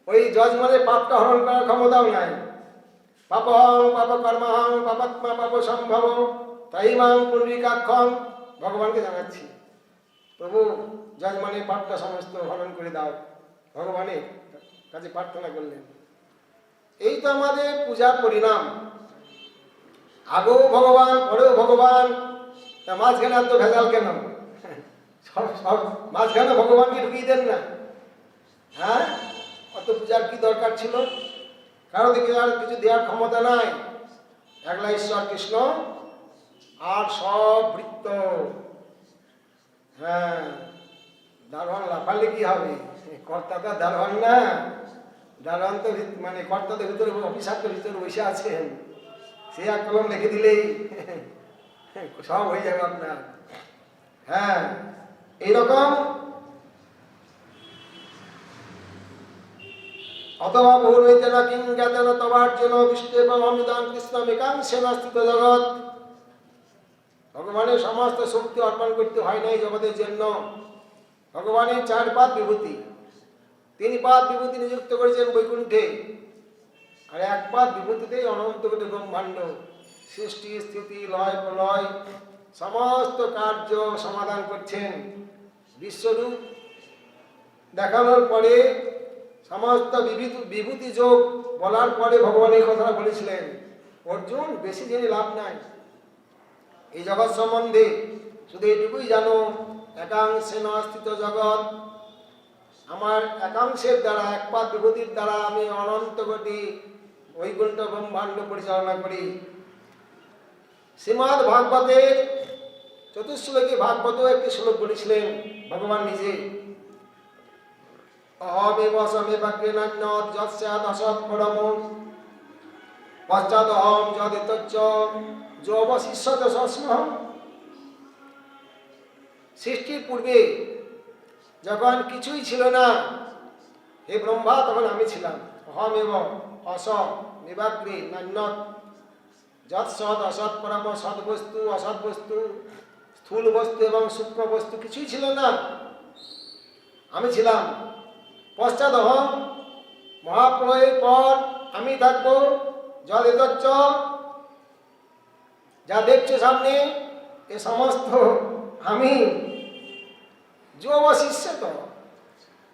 ওই যজমানের পাপটা হরণ করার ক্ষমতাও নাই। পাপহং পাপ কর্মহং পাপাত্মা পাপ সম্ভব তাইমাং পুনরিকাক্ষং। ভগবানকে জানাচ্ছি, প্রভু যজমানের পাপটা সমস্ত হরণ করে দাও। ভগবানের কাছে প্রার্থনা করলেন। এই তো আমাদের পূজার পরিণাম। আগেও ভগবান, পরেও ভগবান, তা মাঝখানে এত ভেজাল কেন? সব মাঝখানে ভগবানকে ঢুকিয়ে দেন না। হ্যাঁ, অত পূজার কি দরকার ছিল? কারো দিকে আর কিছু দেওয়ার ক্ষমতা নাই। একলা ঈশ্বর কৃষ্ণ, আর সব বৃত্ত। হ্যাঁ, দারোয়ান লাফালে কি হবে? কর্তাটা দারোয়ান না, দারোয়ান তো মানে কর্তা তো ভিতরে, অফিসার তো ভিতরে বসে আছেন, সে এক কলম লিখে দিলেই সব হয়ে যাবে আপনার। হ্যাঁ, এইরকম। অথবা বহুরৈতেন কিং জ্ঞাতেন তবার্জুন বিষ্ণু অমিতাং কৃষ্ণ একাংশেন স্থিত জগৎ। ভগবানের সমস্ত শক্তি অর্পণ করতে হয় না এই জগতের জন্য। ভগবানের 4 পাদ বিভূতি, 3 পাদ বিভূতি নিযুক্ত করেছেন বৈকুণ্ঠে, আর 1 পাদ বিভূতিতেই অনন্ত কোটি ব্রহ্মাণ্ড সৃষ্টি স্থিতি লয় প্রলয় সমস্ত কার্য সমাধান করছেন। বিশ্বরূপ দেখানোর পরে সমস্ত বিভূতি যোগ বলার পরে ভগবান এই কথাটা বলেছিলেন, অর্জুন বেশি জেনে লাভ নাই, এই জগৎ সম্বন্ধে শুধু এটুকুই জানো, একাংশে স্থিত জগৎ, আমার একাংশের দ্বারা 1 পাদ বিভূতির দ্বারা আমি অনন্ত কোটি বৈকুণ্ঠ ব্রহ্মাণ্ড পরিচালনা করি। শ্রীমদ্ ভাগবতের চতুশ্লোকী ভাগবত একটি শ্লোক বলেছিলেন ভগবান নিজে, অহমেব সমেবাগ্রেণান্যৎ যৎস্যাৎ অসৎ পরম পশ্চাদহম যদিতচ্চ যোবশিষ্যতে সস্মহম। সৃষ্টির পূর্বে যখন কিছুই ছিল না হে ব্রহ্মা, তখন আমি ছিলাম। অহমেব অসৎ নিবাগ্রে নান্যৎ যৎসৎ অসৎ পরম, সৎ বস্তু অসৎ বস্তু স্থূল বস্তু এবং সূক্ষ্ম বস্তু কিছুই ছিল না, আমি ছিলাম। পশ্চাদহম মহাপ্রলয়ের পর আমি থাকবো। যদিতচ্চ যা দেখছো সামনে এ সমস্ত আমি। যে অবশিষ্ট তো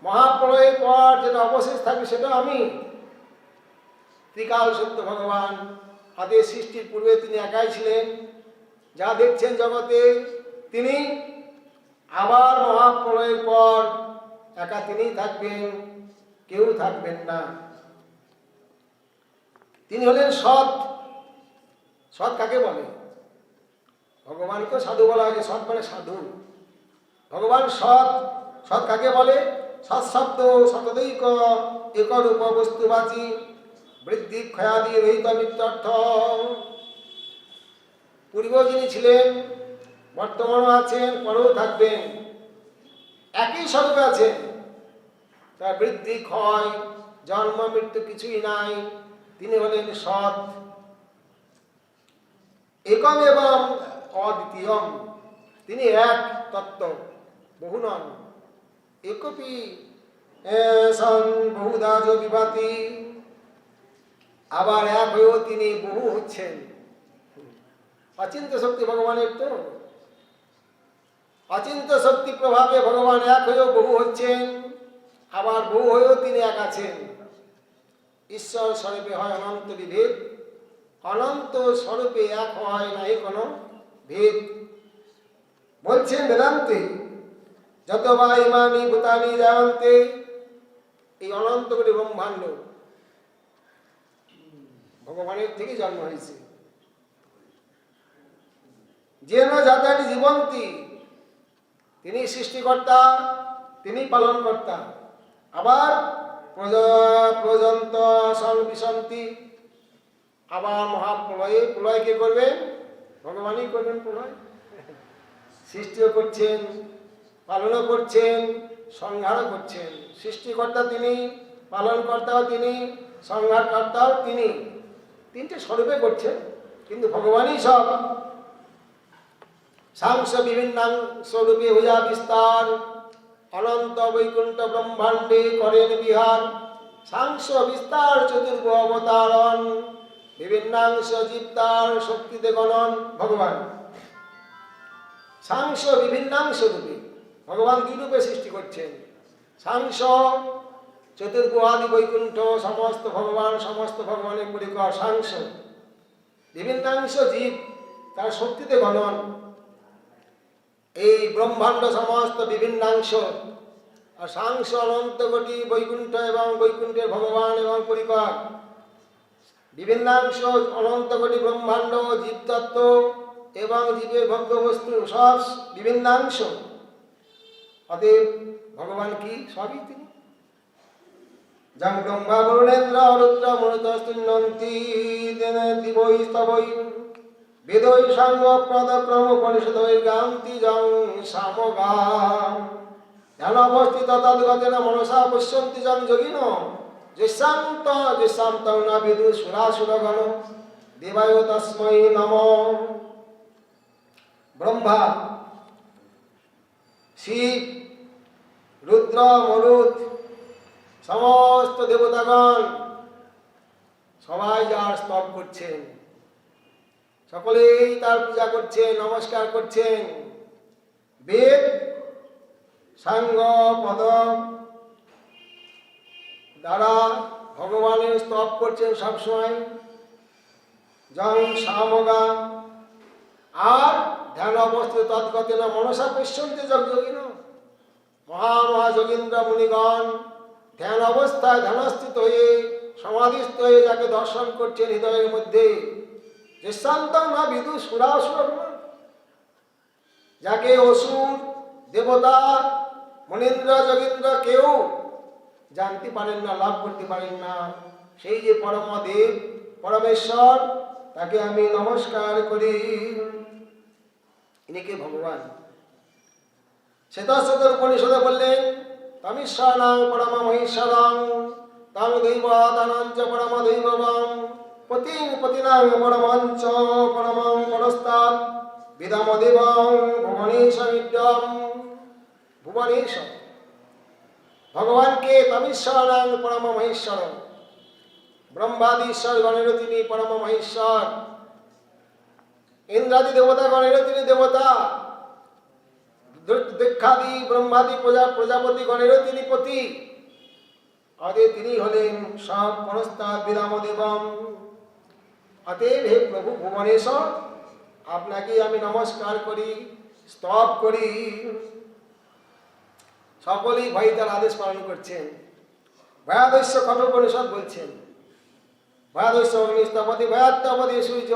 মহাপ্রলয়ের পর যেটা অবশেষ থাকবে সেটা আমি। ত্রিকাল সত্য ভগবান আদি সৃষ্টির পূর্বে তিনি একাই ছিলেন, যা দেখছেন জগতে তিনি, আবার মহাপ্রলয়ের পর একা তিনিই থাকবেন, কেউ থাকবেন না। তিনি হলেন সৎ। সৎ কাকে বলে? ভগবানকে সাধু বলা হয়, সৎ মানে সাধু। ভগবান সৎ। সৎ কাকে বলে? সৎ শব্দ শতদৈক একরূপ বস্তুবাচী বৃদ্ধি ক্ষয়াদি রহিত মিত্যর্থ। পূর্বেও যিনি ছিলেন, বর্তমানও আছেন, পরেও থাকবেন, একই স্বরূপে আছেন। তার বৃদ্ধি ক্ষয় জন্ম মৃত্যু কিছুই নাই। তিনি হলেন সৎ। একম এবং অদ্বিতীয়ম, তিনি এক তত্ত্ব, বহু নন। একপি সং বহুধা যো বিভাতি, আবার এক হয়েও তিনি বহু হচ্ছেন। অচিন্ত শক্তি ভগবানের তো, অচিন্ত শক্তি প্রভাবে ভগবান এক হয়েও বহু হচ্ছেন, আবার বহু হয়েও তিনি এক আছেন। ঈশ্বর স্বরূপে হয় অনন্ত বিভেদ, অনন্ত স্বরূপে এক হয় নাই কোনো ভেদ। বলছেন বেদান্তে, যত বা ইমানি ভূতানি জায়ন্তে, এই অনন্ত কোটি ব্রহ্মাণ্ড ভগবানের থেকে জন্ম হয়েছে। যেন জাতানি জীবন্তী, তিনি সৃষ্টিকর্তা, তিনি পালনকর্তা। আবার প্রজন্ত সংবিশন্তি, আবার মহাপ্রলয়ে প্রলয় কে করবেন? ভগবানই করবেন প্রলয়। সৃষ্টিও করছেন, পালনও করছেন, সংহারও করছেন। সৃষ্টিকর্তা তিনি, পালনকর্তাও তিনি, সংহারকর্তাও তিনি। 3টে স্বরূপে করছেন, কিন্তু ভগবানই সব। সাংস বিভিন্ন স্বরূপে হইয়া বিস্তার, অনন্ত বৈকুণ্ঠ ব্রহ্মাণ্ডে করেন বিহার। সাংস বিস্তার চতুর্ভ অবতারণ, বিভিন্নাংশ জীবতার শক্তিতে গণন। ভগবান সাংস বিভিন্নাংশ রূপে, ভগবান 2 রূপে সৃষ্টি করছেন। সাংস চতুর্ভ আদি বৈকুণ্ঠ সমস্ত ভগবান, সমস্ত ভগবানের পরিকর সাংস। বিভিন্নাংশ জীব, তার শক্তিতে গণন। এই ব্রহ্মাণ্ড সমস্ত বিভিন্নাংশ, আর সাংস অনন্ত কোটি বৈকুণ্ঠ এবং বৈকুণ্ঠের ভগবান এবং পরিকর। বিভিন্নাংশ অনন্ত কোটি ব্রহ্মাণ্ড, জীবতত্ত্ব এবং জীবের ভোগ্য বস্তু সব বিভিন্নাংশ। অতএব ভগবান কি? সবই তিনি। যং ব্রহ্মা বরুণেন্দ্র রুদ্র মরুতস্তুন্নন্তি দিবৈ স্তবৈ বেদৈ সাঙ্গ প্রদক্রম পরিষদৈ গান্তি যং সামগাম। ধ্যান অবস্থিত তদ্গতেন মনসা পশ্যন্তি যং যোগিন যেসান্ত না বিদু সুরাসুরগণ দেবায় তস্मै নমঃ। ব্রহ্মা, শিব, রুদ্র, মরুত সমস্ত দেবতাগণ সবাই যার স্তব করছেন, সকলেই তার পূজা করছেন, নমস্কার করছেন। বেদ সাঙ্গ পদ দ্বারা ভগবানের স্তব করছেন সবসময়, জং সামগা। আর ধ্যান অবস্থিত তৎগতেন মনসা পশ্যন্তে যোগিন, মহামহাযোগীন্দ্র মুনিগণ ধ্যান অবস্থায় ধ্যানস্থিত হয়ে সমাধিস্থ হয়ে যাকে দর্শন করছেন হৃদয়ের মধ্যে। যে শান্তং না বিদু সুরাসুর, যাকে অসুর দেবতা মনীন্দ্র যোগীন্দ্র কেউ জানতে পারেন না, লাভ করতে পারেন না, সেই যে পরমদেব পরমেশ্বর, তাকে আমি নমস্কার করি। ইনি কে? ভগবান। শ্বেতাশ্বতর উপনিষদে বললেন তমিশ্বরাং পরম মহেশ্বরং তং দৈবতানঞ্চ পরম দৈববং পতিং পতিনাং পরমঞ্চ পরমং পরস্তাৎ বিদমদেবং ভুবনেশমিদ্যম। ভুবনেশ ভগবানকে তমিশ্বরাং পরম মহেশ্বর, ব্রহ্মাদিশ্বর গণেরও তিনি পরম মহেশ্বর, ইন্দ্রাদি দেবতা গণেরও তিনি দেবতা, দীক্ষাদি ব্রহ্মাদি প্রজাপতি গণেরও তিনি পতি। অতএব তিনি হলেন সব পরস্তাৎ বিদামদেবম। অতএব হে প্রভু ভুবনেশ, আপনাকে আমি নমস্কার করি, স্তব করি। সকলেই ভাই তার আদেশ পালন করছেন। ভয়াদস্য কঠোপনিষদ বলছেন, ভয়াদস্য অগ্নিস্তপতি ভয়াত্তপতি সূর্য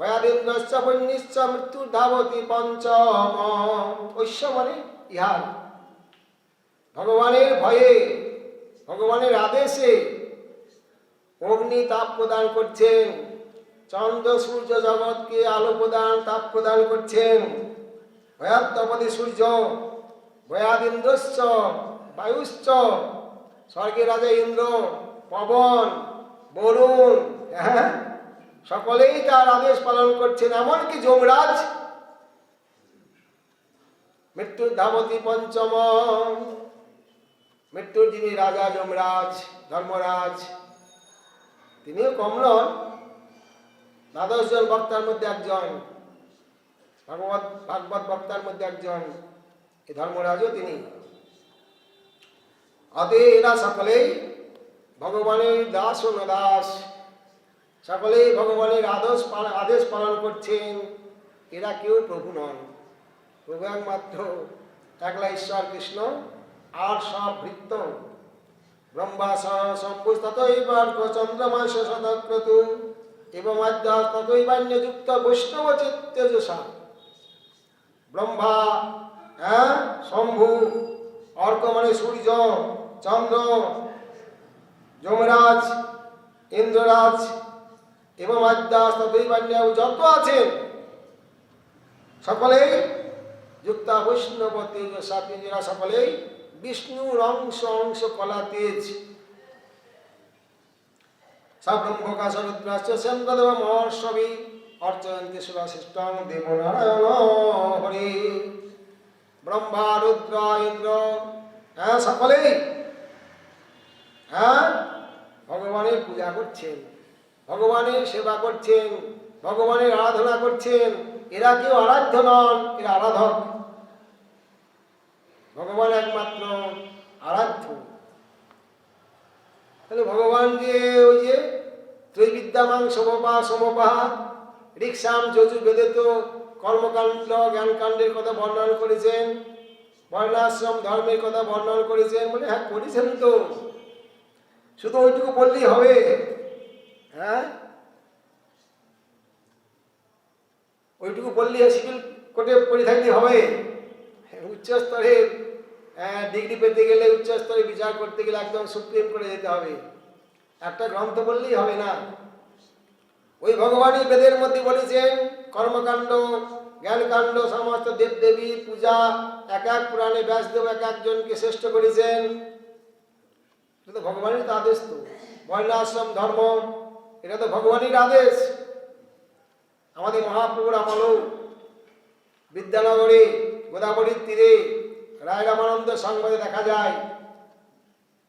ভয়াদিন্দ্রশ্চ বন্যশ্চ মৃত্যু ধাবতি পঞ্চম। ঐশ্য মানে ইহার। ভগবানের ভয়ে, ভগবানের আদেশে অগ্নি তাপ প্রদান করছেন, চন্দ্র সূর্য জগৎকে আলো প্রদান তাপ প্রদান করছেন। ভয়াত্তপতি সূর্য ভয়াদিন্দ্রশ্চ বায়ুশ্চ, স্বর্গের রাজা ইন্দ্র, পবন, বরুণ, সকলেই তার আদেশ পালন করছেন। এমনকি যমরাজ, মৃত্যুর ধাবতী পঞ্চম, মৃত্যুর যিনি রাজা যমরাজ ধর্মরাজ, তিনিও কম নন, 12 জন বক্তার মধ্যে একজন, ভাগবত বক্তার মধ্যে একজন, এই ধর্মরাজও তিনি। অতএব এরা সকলেই ভগবানের দাস ও দাস, সকলেই ভগবানের আদেশ পালন করছেন। এরা কেউ প্রভু নন, প্রভু একমাত্র একলা ঈশ্বর কৃষ্ণ, আর সব ভৃত্য। ব্রহ্মা শম্ভু ততৈবার্ঘ চন্দ্রমাস সদক্রতু এবং আদ্যা ততৈবান্যযুক্ত বৈষ্ণব চিত্তেজসা। ব্রহ্মা, শম্ভু, অর্ক মানে সূর্য, চন্দ্র, যমরাজ, ইন্দ্ররাজ এবং আদ্যা ততৈবান্য যত আছেন সকলেই যুক্তা বৈষ্ণব তেজসা, তেজরা সকলেই বিষ্ণুর অংশ কলা তেজ। সব্রহ্মকাশ রুদ্রাশ্চ চন্দ্রদেব মহর্ষবি অর্চয়ন্তি সুরাশিষ্টং দেবনারায়ণ হরি। ব্রহ্মা, রুদ্র, ইন্দ্র, সকলেই ভগবানের পূজা করছেন, ভগবানের সেবা করছেন, ভগবানের আরাধনা করছেন। এরা কেউ আরাধ্য নন, এরা আরাধক। ভগবান একমাত্র আরাধ্য। তাহলে ভগবান যে ওই যে ত্রৈবিদ্যামাং সমপা ঋক্সাম যজুর্বেদে তো কর্মকাণ্ড জ্ঞানকাণ্ডের কথা বর্ণনা করেছেন, বর্ণাশ্রম ধর্মের কথা বর্ণনা করেছেন। বলে হ্যাঁ করেছেন তো, শুধু ওইটুকু বললেই হবে? ওইটুকু বললে সিভিল কোর্টে পড়ে থাকতে হবে? উচ্চস্তরে ডিগ্রি পেতে গেলে, উচ্চস্তরে বিচার করতে গেলে একদম সুপ্রিম কোর্টে যেতে হবে। একটা গ্রন্থ বললেই হবে না। ওই ভগবানই বেদের মধ্যে বলেছেন কর্মকাণ্ড জ্ঞানকাণ্ড সমস্ত দেবদেবীর পূজা এক এক পুরাণে ব্যাসদেব এক একজনকে শ্রেষ্ঠ করেছেন। এটা তো ভগবানের তো আদেশ। তো বর্ণাশ্রম ধর্ম এটা তো ভগবানের আদেশ। আমাদের মহাপ্রভুর আমলও বিদ্যানগরে গোদাবরীর তীরে রায় রামানন্দ সংবাদে দেখা যায়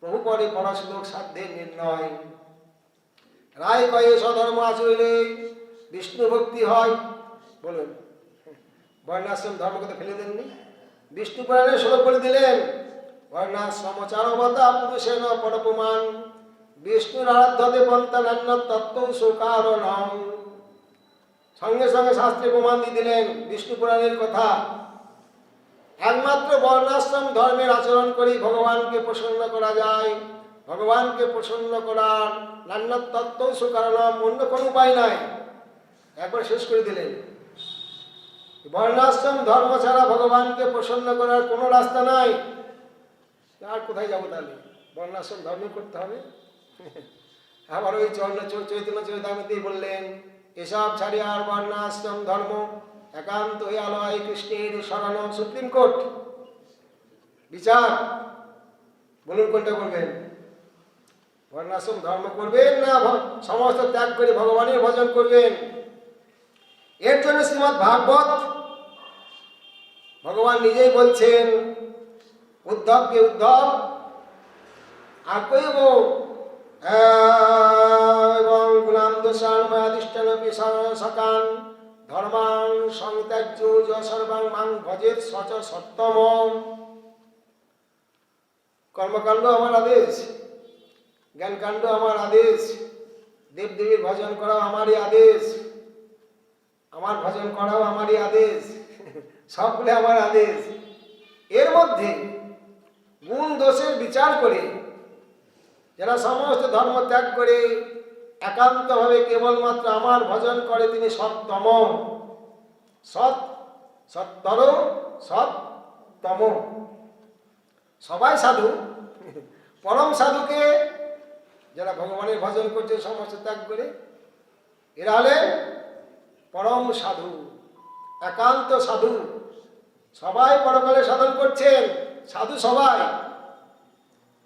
প্রভু পরে পরশলোক সাধ্যের নির্ণয়। রায় কয়ে স্বধর্ম আচরণে বিষ্ণু ভক্তি হয়। বলুন, বর্ণাশ্রম ধর্মকে তো ফেলে দেননি। বিষ্ণু পুরাণে শ্লোক বলে দিলেন, বর্ণাশ্রম চারবতা পুরুষেন পরপমান বিষ্ণুর আরাধ্যতে পন্থানান্য তত্ত্ব সুকারণম। সঙ্গে সঙ্গে শাস্ত্রে প্রমাণ দিয়ে দিলেন বিষ্ণু পুরাণের কথা। একমাত্র বর্ণাশ্রম ধর্মের আচরণ করেই ভগবানকে প্রসন্ন করা যায়। ভগবানকে প্রসন্ন করার নান্য তত্ত্ব সুকারণম, অন্য কোনো উপায় নাই। একবার শেষ করে দিলেন, বর্ণাশ্রম ধর্ম ছাড়া ভগবানকে প্রসন্ন করার কোনো রাস্তা নাই। আর কোথায় যাবো তাহলে? বর্ণাশ্রম ধর্ম করতে হবে। আবার ওই চৈতন্য চরিতামৃতেই বললেন, এসব ছাড়িয়ে আর বর্ণাশ্রম ধর্ম একান্ত হইয়া লয় কৃষ্ণের শরণ। সুপ্রিম কোর্ট বিচার, বলুন কোনটা করবেন? বর্ণাশ্রম ধর্ম করবেন না সমস্ত ত্যাগ করে ভগবানের ভজন করবেন? এর জন্য শ্রীমদ্ ভাগবত ভগবান নিজেই বলছেন, উদ্ধবকে উদ্ধব আর কইব এবং গুণাম দোষান্মাদিষ্টান সকান ধর্মাং সংত্যাজ্য সর্বাং মাং ভজেত সচ সত্যম। কর্মকাণ্ড আমার আদেশ, জ্ঞানকাণ্ড আমার আদেশ, দেবদেবীর ভজন করাও আমারই আদেশ, আমার ভজন করাও আমারই আদেশ, সবগুলো আমার আদেশ। এর মধ্যে গুণ দোষের বিচার করে যারা সমস্ত ধর্ম ত্যাগ করে একান্তভাবে কেবলমাত্র আমার ভজন করে তিনি সত্তম। সত্তর সত্তম। সবাই সাধু, পরম সাধুকে যারা ভগবানের ভজন করছে সমস্ত ত্যাগ করে, এরা হলেন পরম সাধু, একান্ত সাধু। সবাই পরকালে সাধন করছেন, সাধু সবাই।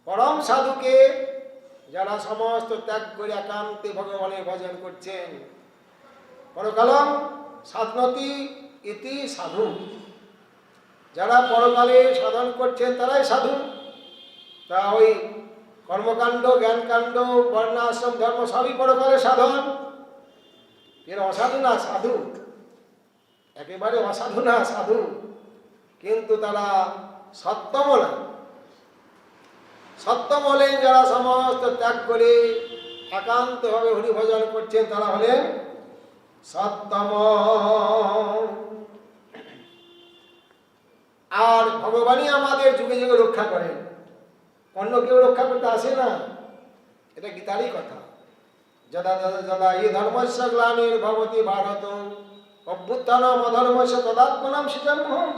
পরম সাধুকে যারা সমস্ত ত্যাগ করে একান্তে ভগবানের ভজন করছেন, পরকালম সাধনতি ইতি সাধু। যারা পরকালে সাধন করছেন তারাই সাধু। তা ওই কর্মকাণ্ড, জ্ঞানকাণ্ড, বর্ণাশ্রম ধর্ম সবই পরকালে সাধন। এর অসাধু না সাধু, একেবারে অসাধু না সাধু, কিন্তু তারা সত্যম না। সত্যম হলেন যারা সমস্ত ত্যাগ করে একান্তভাবে হরিভজন করছেন, তারা হলেন সত্যম। আর ভগবানই আমাদের যুগে যুগে রক্ষা করেন, অন্য কেউ রক্ষা করতে আসে না। এটা গীতারই কথা। যদা যদা ই ধর্মস্য গ্লানির্ভবতি ভারত অভ্যুত্থানম অধর্মস্য তদাত্মনাম সৃজনমহম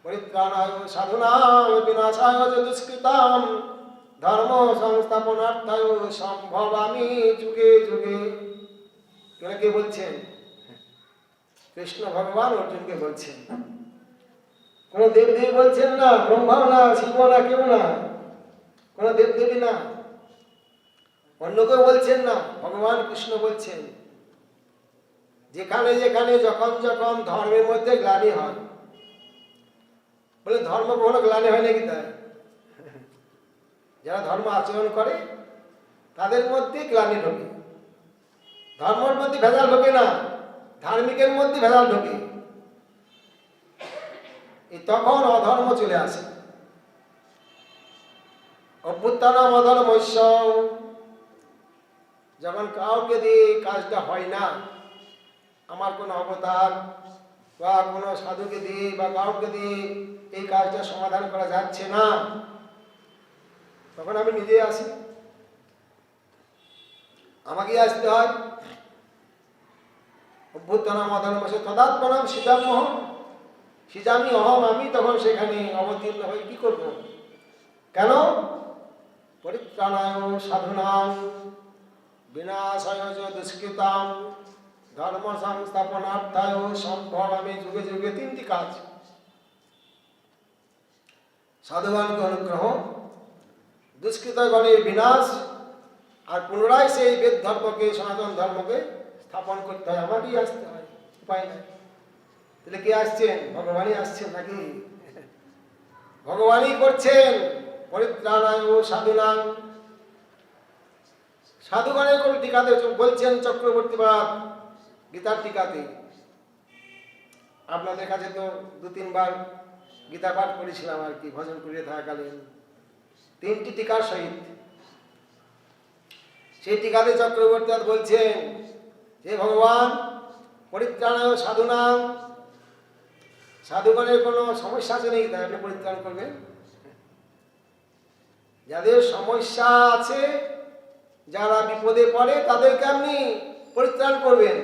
পরিত্রাণায় সাধুনাং বিনাশায় চ দুষ্কৃতাম ধর্ম সংস্থাপনার্থায় সম্ভবামি যুগে যুগে। এরা কে বলছেন? কৃষ্ণ ভগবান অর্জুনকে বলছেন। কোন দেবদেবী বলছেন না, ব্রহ্মাও না, শিব না, কেউ না, কোন দেবদেবী না, অন্য কেউ বলছেন না, ভগবান কৃষ্ণ বলছেন। যেখানে যেখানে যখন যখন ধর্মের মধ্যে গ্লানি হয়, বলে ধর্ম কখনো গ্লানি হয় নাকি? তাই যারা ধর্ম আচরণ করে তাদের মধ্যে গ্লানি ঢোকে, ধর্মের মধ্যে ভেজাল ঢোকে না, ধার্মিকের মধ্যে ভেজাল ঢোকে। তখন অধর্ম চলে আসে। অভ্যুত্থানম অধর্মস্য, যখন কাউকে দিয়ে কাজটা হয় না, আমার কোনো অবতার বা কোনো সাধুকে দিয়ে বা কাউকে দিয়ে এই কাজটা সমাধান করা যাচ্ছে না, তখন আমি নিজেই আসি, আমাকেই আসতে হয়। অভ্যুত্থানম অধর্মস্য তদাত্মনাম সৃজাম্যহম, সৃজামি অহম, আমি তখন সেখানে অবতীর্ণ হই। কি করব? কেন? পরিত্রাণায় সাধুনাং বিনাশায় চ দুষ্কৃতাম ধর্ম সংস্থাপনার্থায় সম্ভবামি যুগে যুগে। তিনটি কাজ: সাধুগণকে অনুগ্রহ, দুষ্কৃতগণের বিনাশ, আর পুনরায় সেই বেদ ধর্মকে, সনাতন ধর্মকে স্থাপন করতে হয়। আমাকেই আসতে হয়, উপায় নাই। তাহলে কে আসছেন? ভগবানই আসছেন নাকি? ভগবানই করছেন, পরিত্রাণায় সাধুনাং। সাধুগণের কোন টিকাতে বলছেন চক্রবর্তীবাদ গীতার টিকাতে। আপনাদের কাছে তো 2-3 বার গীতা পাঠ করেছিলাম আর কি, ভজন করিয়ে থাকাকালীন 3টি টিকার সহিত। সেই টিকাতে চক্রবর্তীবাদ বলছেন হে ভগবান, পরিত্রাণায় সাধুনাং, সাধুগণের কোনো সমস্যা আছে নাকি তাই আপনি পরিত্রাণ করবেন? যাদের সমস্যা আছে, যারা বিপদে পড়ে তাদেরকে আপনি পরিত্রাণ করবেন।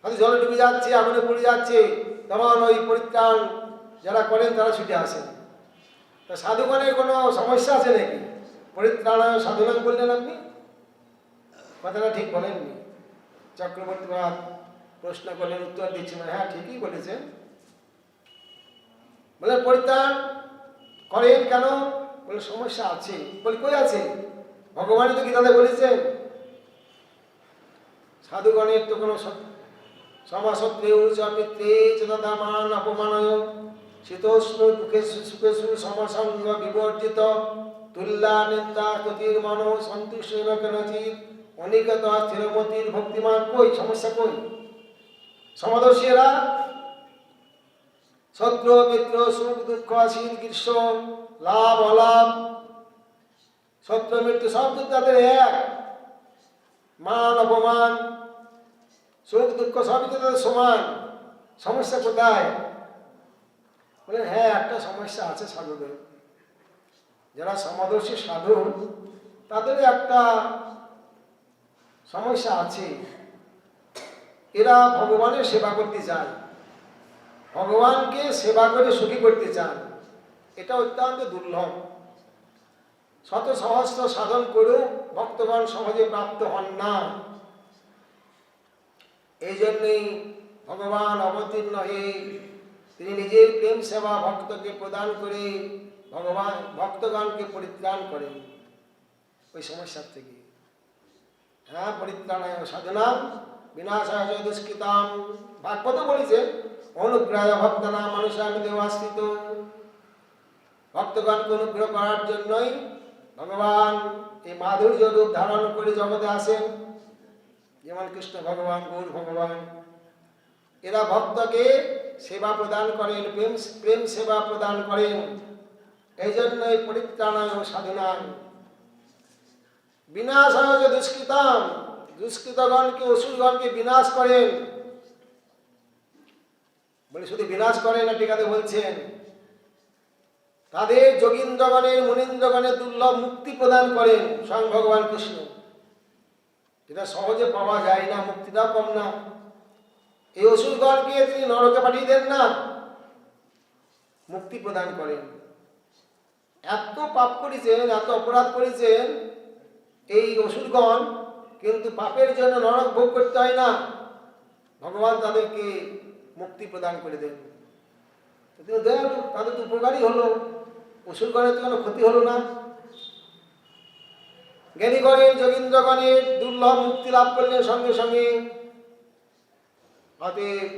হয়তো জলে ডুবে যাচ্ছে, আগুনে পড়ে যাচ্ছে, তখন ওই পরিত্রাণ যারা করেন তারা ছুটে আসেন। তা সাধুগণের কোনো সমস্যা আছে নাকি? পরিত্রাণায় সাধুনাং বললেন আপনি, কথাটা ঠিক বলেননি। চক্রবর্তীবাদ প্রশ্ন করলেন, উত্তর দিচ্ছেন হ্যাঁ ঠিকই বলেছেন। বলে পরিত্রাণ করেন কেন? বলে সমস্যা আছে। বলে কই আছে? ভগবানই তো গীতাতে বলেছেন সাধুগণের তো কোনো সমাসত্রে মিত্রে চেতাদামান অপমানয় শীতোষ্ণ দুঃখেষু সুখেষু সমসঙ্গ বিবর্জিত তুল্যা নিন্দা গতির মন সন্তুষ্ট কেনচিত অনিকত স্থিরমতির ভক্তিমান। কই সমস্যা? কই? সমদর্শী এরা শত্রু মিত্র সুখ দুঃখ শীত গ্রীষ্ম লাভ অলাভ, শত্রু মৃত্যু সব তাদের এক, মান অপমান সুখ দুঃখ সবই তো তাদের সমান। সমস্যা কোথায়? বলে হ্যাঁ একটা সমস্যা আছে সাধুদের। যারা সমদর্শী সাধু তাদের একটা সমস্যা আছে, এরা ভগবানের সেবা করতে চায়, ভগবানকে সেবা করে সুখী করতে চান। এটা অত্যন্ত দুর্লভ। শত সহস্র সাধন করেও ভক্তগণ সহজে প্রাপ্ত হন না। এই জন্যই ভগবান অবতীর্ণ হয়ে তিনি নিজের প্রেম সেবা ভক্তকে প্রদান করে ভগবান ভক্তগণকে পরিত্রাণ করেন ওই সমস্যার থেকে। হ্যাঁ, পরিত্রাণায় সাধনাং বিনাশায় দুষ্কৃতাম। ভাগবত বলেছে অনুগ্রহ ভক্তনাম মানুষামি দেবাশ্রিত। ভক্তগণকে অনুগ্রহ করার জন্যই ভগবান এই মাধুর্য রূপ ধারণ করে জগতে আসেন। যেমন কৃষ্ণ ভগবান, গৌর ভগবান, এরা ভক্তকে সেবা প্রদান করেন, প্রেম সেবা প্রদান করেন। এই জন্যই পরিত্রাণায় সাধনাং বিনাশায় দুষ্কৃতাম। দুষ্কৃতগণকে অসুরগণকে বিনাশ করেন। বলে শুধু বিনাশ করেন না, টিকাতে বলছেন তাদের যোগীন্দ্রগণের মুনীন্দ্রগণের দুর্লভ মুক্তি প্রদান করেন স্বয়ং ভগবান কৃষ্ণ, যেটা সহজে পাওয়া যায় না, মুক্তিটাও কম না। এই অসুরগণকে তিনি নরকে পাঠিয়ে দেন না, মুক্তি প্রদান করেন। এত পাপ করেছেন, এত অপরাধ করেছেন এই অসুরগণ, কিন্তু পাপের জন্য নরক ভোগ করতে হয় না, ভগবান তাদেরকে মুক্তি প্রদান করে দেন। তিনি দয়ালু, তাদের তো উপকারী হলো, অসুরগণের তো কোনো ক্ষতি হলো না। জ্ঞানীগণের যোগীন্দ্রগণের দুর্লভ মুক্তি লাভ করলেন সঙ্গে সঙ্গে। অতএব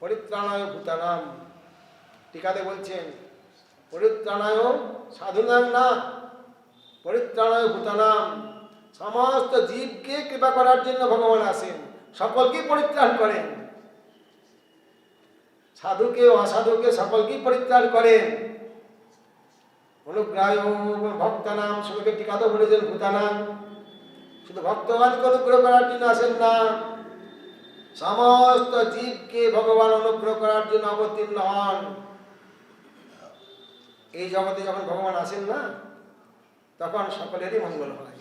পরিত্রাণায় ভূতানাম, টিকাতে বলছেন পরিত্রাণায় সাধুনাং না, পরিত্রাণায় ভূতানাম। সমস্ত জীবকে কৃপা করার জন্য ভগবান আসেন, সকলকেই পরিত্রাণ করেন। সাধুকে অসাধুকে সকলকেই পরিত্রাণ করেন। অনুগ্রায় ভক্তানাম, সবাইকে টিকাতে বলেছেন ভূতানাম। শুধু ভক্তগণকে অনুগ্রহ করার জন্য আসেন না, সমস্ত জীবকে ভগবান অনুগ্রহ করার জন্য অবতীর্ণ হন। এই জগতে যখন ভগবান আসেন না, তখন সকলেরই মঙ্গল হয়।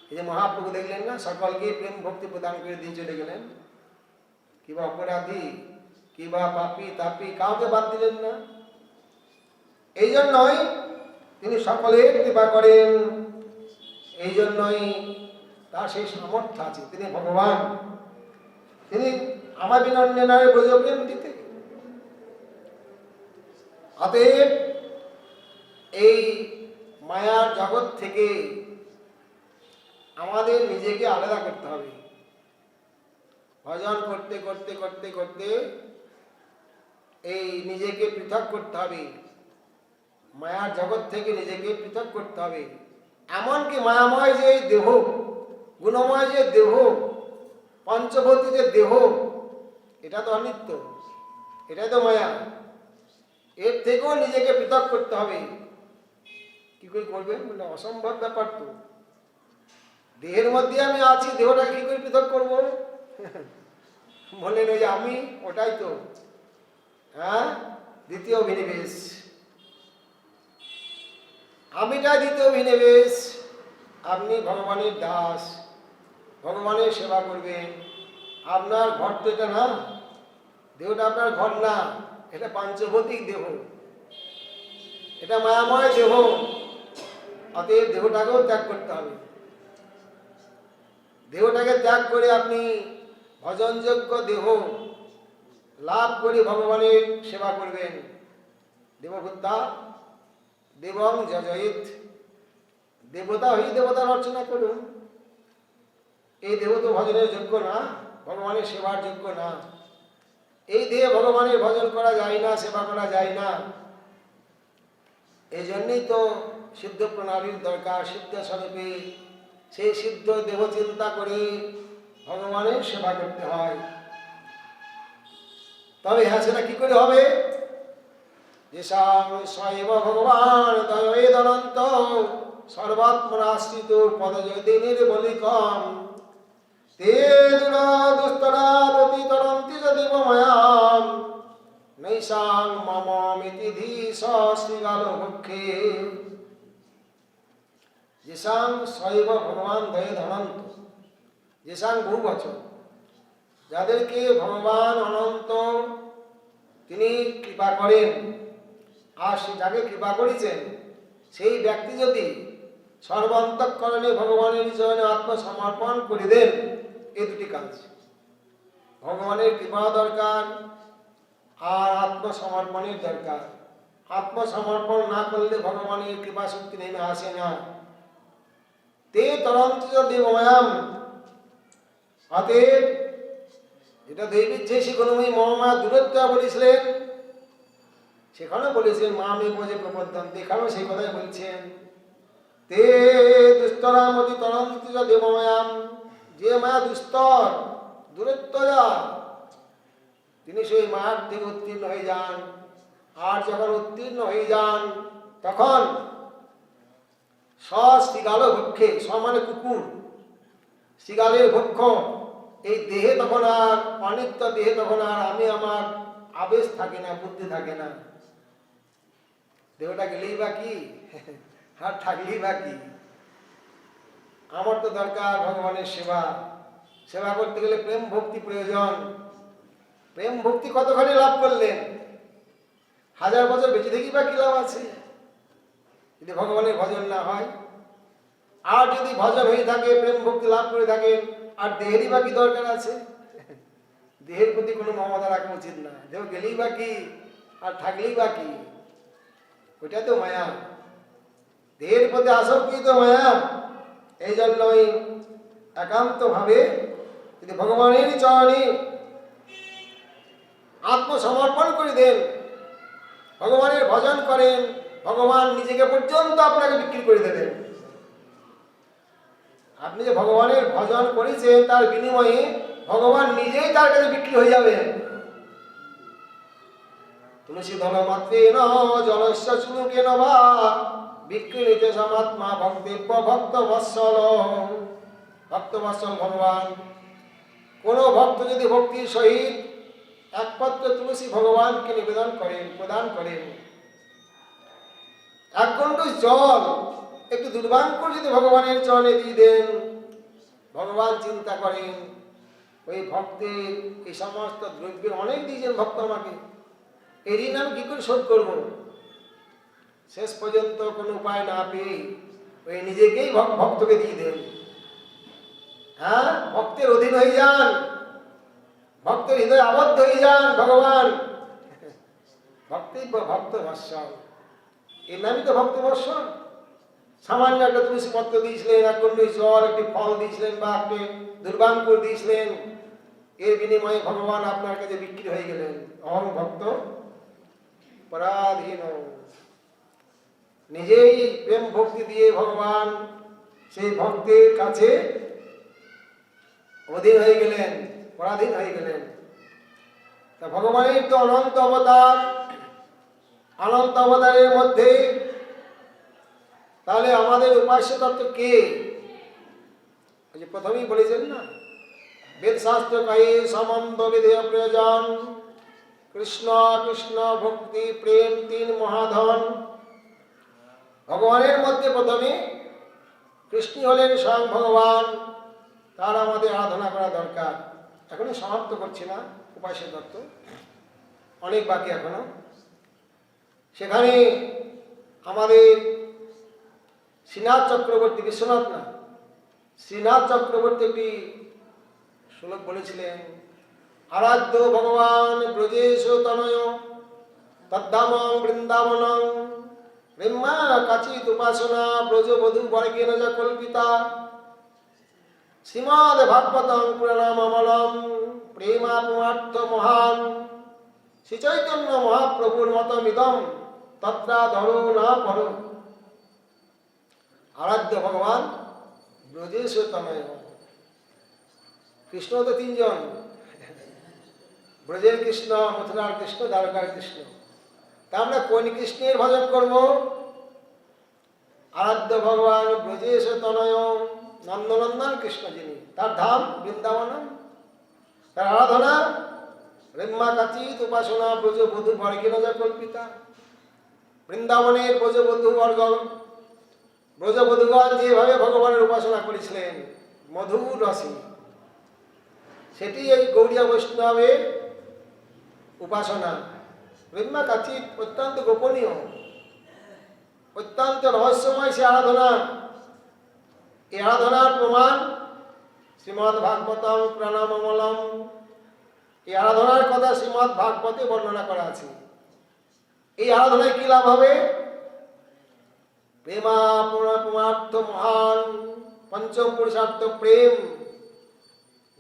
এই যে মহাপ্রভু দেখলেন না, সকলকে প্রেম ভক্তি প্রদান করে দিয়ে চলে গেলেন। কিবা অপরাধী, কিবা পাপী তাপী, কাউকে বাদ দিলেন না। এই জন্যই তিনি সকলের কৃপা করেন। এই জন্যই তার সেই সামর্থ্য আছে, তিনি ভগবান, তিনি আমার বিনন্দেনায় ব্রজপ্রেম দিতে। অতএব এই মায়ার জগৎ থেকে আমাদের নিজেকে আলাদা করতে হবে। ভজন করতে করতে করতে করতে এই নিজেকে পৃথক করতে হবে। মায়ার জগৎ থেকে নিজেকে পৃথক করতে হবে। এমনকি মায়াময় যে দেহ, গুণময় যে দেহ, পঞ্চভূতি যে দেহ, এটা তো অনিত্য, এটাই তো মায়া। এর থেকেও নিজেকে পৃথক করতে হবে। কি করে করবেন? বলে অসম্ভব ব্যাপার তো। দেহের মধ্যে আমি আছি, দেহটাকে কি করে পৃথক করবো? বললেন ওই যে আমি, ওটাই তো। হ্যাঁ, দ্বিতীয় অভিনিবেশ, আমিটা দ্বিতীয় অভিনিবেশ। আপনি ভগবানের দাস, ভগবানের সেবা করবেন। আপনার ঘর তো এটা না, দেহটা আপনার ঘর না, এটা পাঞ্চভৌতিক দেহ, এটা মায়াময় দেহ। অতএব দেহটাকেও ত্যাগ করতে হবে। দেহটাকে ত্যাগ করে আপনি ভজনযোগ্য দেহ লাভ করে ভগবানের সেবা করবেন। দেবভূতা দেবং যজয়িত, দেবতা হয়ে দেবতার অর্চনা করুন। এই দেহ তো ভজনের যোগ্য না, ভগবানের সেবার যোগ্য না। এই দেহে ভগবানের ভজন করা যায় না, সেবা করা যায় না। এই জন্যই তো সিদ্ধ প্রণালীর দরকার। সিদ্ধ স্বরূপে সেই সিদ্ধ দেহ চিন্তা করে ভগবানের সেবা করতে হয়। তবে হ্যাঁ, সেটা কি করে হবে? যেসাং স্বয়ং ভগবান দয়দনন্ত সর্বাত্মনাশ্রিত পদজয়তি নির্বলিকম তে দুস্তরাদতি তরন্তি যদিব মায়াম নৈসাং মমমিতি ধীশ শ্রীগাল ভক্ষে। যেসাং স্বয়ং ভগবান দয়দনন্ত, যেসাং বহু বচন, যাদেরকে ভগবান অনন্ত তিনি কৃপা করেন, আর যাকে কৃপা করেছেন সেই ব্যক্তি যদি সর্বান্তঃকরণে ভগবানের চরণে আত্মসমর্পণ করে দেন, এই দুটি কাজ, ভগবানের কৃপা দরকার আর আত্মসমর্পণের দরকার। আত্মসমর্পণ না করলে ভগবানের কৃপা শক্তি নেমে আসে না। তে তরন্ত দেবময়াম, অতএব এটা দৈবিক যে শিখনময়ী মহামায়া দূরত্ব বলেছিলেন, সেখানেও বলেছেন মা মেয়ে বোঝে প্রবর্তন, এখানেও সেই কথাই বলছেন। তে দুস্তরামতি তরন্তি দেবময়াম, যে মায়া দুস্তর, দূরত্ব যা, তিনি সেই মায়ার থেকে উত্তীর্ণ হয়ে যান। আর যখন উত্তীর্ণ হয়ে যান তখন শ্রীগাল ভক্ষে, স মানে কুকুর, শ্রীগালের ভক্ষ, এই দেহে তখন আর অনিত্য দেহে তখন আর আমি আমার আবেশ থাকে না, বুদ্ধি থাকে না। দেহটা গেলেই বা কি, আর থাকলেই বা কি। আমার তো দরকার ভগবানের সেবা। সেবা করতে গেলে প্রেম ভক্তি প্রয়োজন। প্রেম ভক্তি কতখানি লাভ করলেন? 1000 বছর বেঁচে থেকেই বা কি লাভ আছে যদি ভগবানের ভজন না হয়? আর যদি ভজন হয়ে থাকে, প্রেম ভক্তি লাভ করে থাকেন, আর দেহেরই বা কি দরকার আছে? দেহের প্রতি কোনো মমতা রাখা উচিত না। দেহ গেলেই বা কি, আর থাকলেই বা কি, ওইটা তো মায়া। দেহের প্রতি আসক্তি তো মায়া। এই জন্যই একান্ত ভাবে যদি ভগবানের চরণে আত্মসমর্পণ করে দেন, ভগবানের ভজন করেন, ভগবান নিজেকে পর্যন্ত আপনাকে বিক্রি করে দেবেন। আপনি যে ভগবানের ভজন করেছেন, তার বিনিময়ে ভগবান নিজেই তার কাছে বিক্রি হয়ে যাবেন। তুলসী দল মাত্রে ন জলস্য চুনুকে নবা বিক্রীতে সমাত্মা ভক্তেব্য ভক্ত বৎসল। ভক্ত বৎসল ভগবান। কোন ভক্ত যদি ভক্তির সহিত একমাত্র তুলসী ভগবানকে নিবেদন করেন, প্রদান করেন, এক গণ্ডূষ জল একটু দুর্বাঙ্কুর যদি ভগবানের চরণে দিয়ে দেন, ভগবান চিন্তা করেন ওই ভক্তের এই সমস্ত দ্রব্যের অনেক দিয়েছেন ভক্ত আমাকে, এই ঋণ আমি কি করে শোধ করবো? শেষ পর্যন্ত কোনো উপায় না পেয়ে ওই নিজেকেই ভক্তকে দিয়ে দেন। হ্যাঁ, ভক্তের অধীন হয়ে যান, ভক্তের হৃদয়ে আবদ্ধ হয়ে যান ভগবান। ভক্তি ভক্ত বৎসল, এর নামই তো ভক্ত বৎসল। সামান্য একটা তুলসী পত্র দিয়েছিলেন, এক গণ্ডূষ জল, একটি ফল দিয়েছিলেন, বা একটি দুর্বাঙ্কুর দিয়েছিলেন, এর বিনিময়ে ভগবান আপনার কাছে বিক্রি হয়ে গেলেন। অহং ভক্ত পরাধীন। নিজেই প্রেম ভক্তি দিয়ে ভগবান সেই ভক্তের কাছে অধীন হয়ে গেলেন, পরাধীন হয়ে গেলেন। তা ভগবানের তো অনন্ত অবতার, অনন্ত অবতারের মধ্যে তাহলে আমাদের উপাস্য তত্ত্ব কে? যে প্রথমেই বলেছেন না, বেদ শাস্ত্র কহে সম্বন্ধ বিধেয় প্রয়োজন, কৃষ্ণ কৃষ্ণ ভক্তি প্রেম তিন মহাধন। ভগবানের মধ্যে প্রথমে কৃষ্ণ হলেন স্বয়ং ভগবান, তার আমাদের আরাধনা করা দরকার। এখনো সমাপ্ত করছি না উপাস্য তত্ত্ব, অনেক বাকি এখনো। সেখানে আমাদের শ্রীনাথ চক্রবর্তী, বিশ্বনাথ না, শ্রীনাথ চক্রবর্তী একটি শ্লোক বলেছিলেন, আরাধ্য ভগবান ব্রজেশ তনয় তদ্ধাম বৃন্দাবনং ব্রহ্মা কাচিত উপাসনা ব্রজবধূ বর্গেন যা কল্পিতা শ্রীমদ ভাগবতং পুরাণম অমলম প্রেমাপমার্থ মহান শ্রীচৈতন্য মহাপ্রভুর মতমিদম তত্রা ধরো না পড়ো। আরাধ্য ভগবান ব্রজেশ তনয়, কৃষ্ণ তো তিনজন, ব্রজের কৃষ্ণ, মথুরার কৃষ্ণ, দ্বারকার কৃষ্ণ। তা আমরা কোন কৃষ্ণের ভজন করব? আরাধ্য ভগবান ব্রজেশ তনয়, নন্দনন্দন কৃষ্ণ যিনি, তার ধাম বৃন্দাবন, তার আরাধনা ব্রহ্মা কাচিত উপাসনা ব্রজবধূ বর্গেন যা কল্পিতা। বৃন্দাবনের ব্রজবধূ বর্গ, ব্রজবধূগণ যেভাবে ভগবানের উপাসনা করেছিলেন মধুর রসে, সেটি এই গৌড়ীয় বৈষ্ণবের উপাসনা। ব্রহ্মা কাচিত, অত্যন্ত গোপনীয়, অত্যন্ত রহস্যময় সে আরাধনা। এই আরাধনার প্রমাণ শ্রীমদ্ ভাগবতম পুরাণম অমলম, এই আরাধনার কথা শ্রীমদ্ ভাগবতে বর্ণনা করা আছে। এই আরাধনায় কি লাভ হবে? প্রেমাপমার্থ মহান, পঞ্চম পুরুষার্থ প্রেম,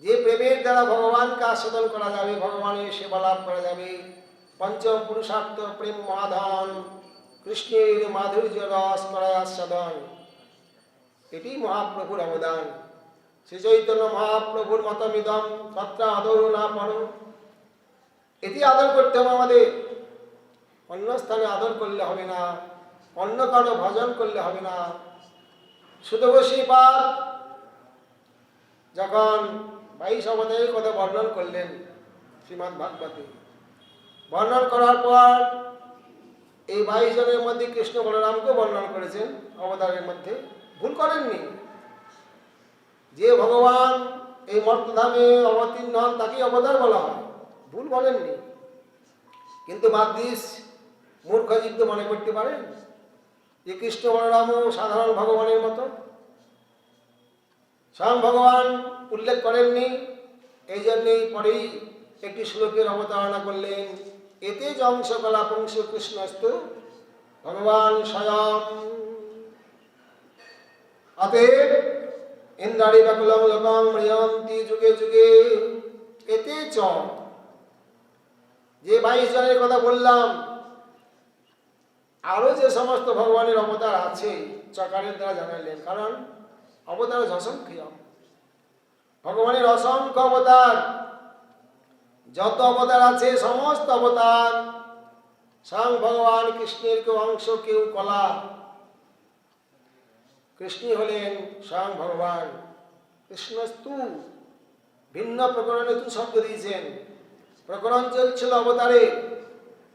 যে প্রেমের দ্বারা ভগবানকে আস্বাদন করা যাবে, ভগবানের সেবা লাভ করা যাবে। পঞ্চম পুরুষার্থ প্রেম মহাধন, কৃষ্ণের মাধুর্য রস করায় আস্বাদন। এটি মহাপ্রভুর অবদান। শ্রী চৈতন্য মহাপ্রভুর মতমিদম তত্রা আদরও না পড়ো, এটি আদর করতে হবে আমাদের। অন্য স্থানে আদর করলে হবে না, অন্য কারো ভজন করলে হবে না। সুতবশীপাদ যখন 22 অবতারের কথা বর্ণন করলেন শ্রীমদ্ ভাগবতে, বর্ণন করার পর এই 22 জনের মধ্যে কৃষ্ণ বলরামকে বর্ণন করেছেন অবতারের মধ্যে। ভুল করেননি। যে ভগবান এই মর্তধামে অবতীর্ণ হন তাকে অবতার বলা হয়, ভুল বলেননি। কিন্তু মাদ্রিস মূর্খ জীব তো মনে করতে পারেন যে কৃষ্ণ বলরামও সাধারণ ভগবানের মতো। স্বয়ং ভগবান উল্লেখ করেননি, এই জন্যই পরেই একটি শ্লোকের অবতারণা করলেন, এতে চ অংশ কলাপংশ কৃষ্ণস্তু ভগবান স্বয়ং। অতএব ইন্দ্রাণী ব্যাকুলং লোকং মৃয়ন্তি যুগে যুগে এতে চ, যে 22 জনের কথা বললাম, আরো যে সমস্ত ভগবানের অবতার আছে চকারের দ্বারা জানালেন, কারণ অবতার অসংখ্য, ভগবানের অসংখ্য অবতার। যত অবতার আছে সমস্ত অবতার স্বয়ং ভগবান কৃষ্ণের কেউ অংশ, কেউ কলা। কৃষ্ণ হলেন স্বয়ং ভগবান। কৃষ্ণস্তু, ভিন্ন প্রকরণে তু শব্দ দিয়েছেন। প্রকরণ চলছিল অবতারে,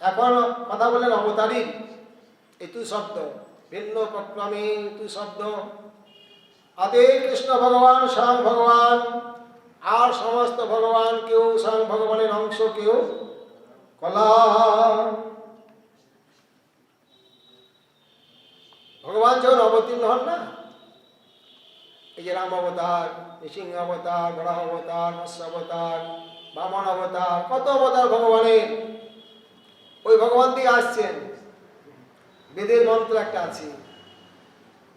এখন কথা বলেন অবতারীর। এই তু শব্দ, ভিন্ন প্রক্রমে তু শব্দ। আদে কৃষ্ণ ভগবান স্বয়ং ভগবান, আর সমস্ত ভগবান কেউ স্বয়ং ভগবানের অংশ, কেউ কলা। ভগবান যখন অবতীর্ণ হন না, এই যে রাম অবতার, নৃসিংহ অবতার, বরাহ অবতার, মৎস্য অবতার, বামন অবতার, কত অবতার ভগবানের। ওই ভগবান দিয়ে আসছেন। বেদের মন্ত্র একটা আছে,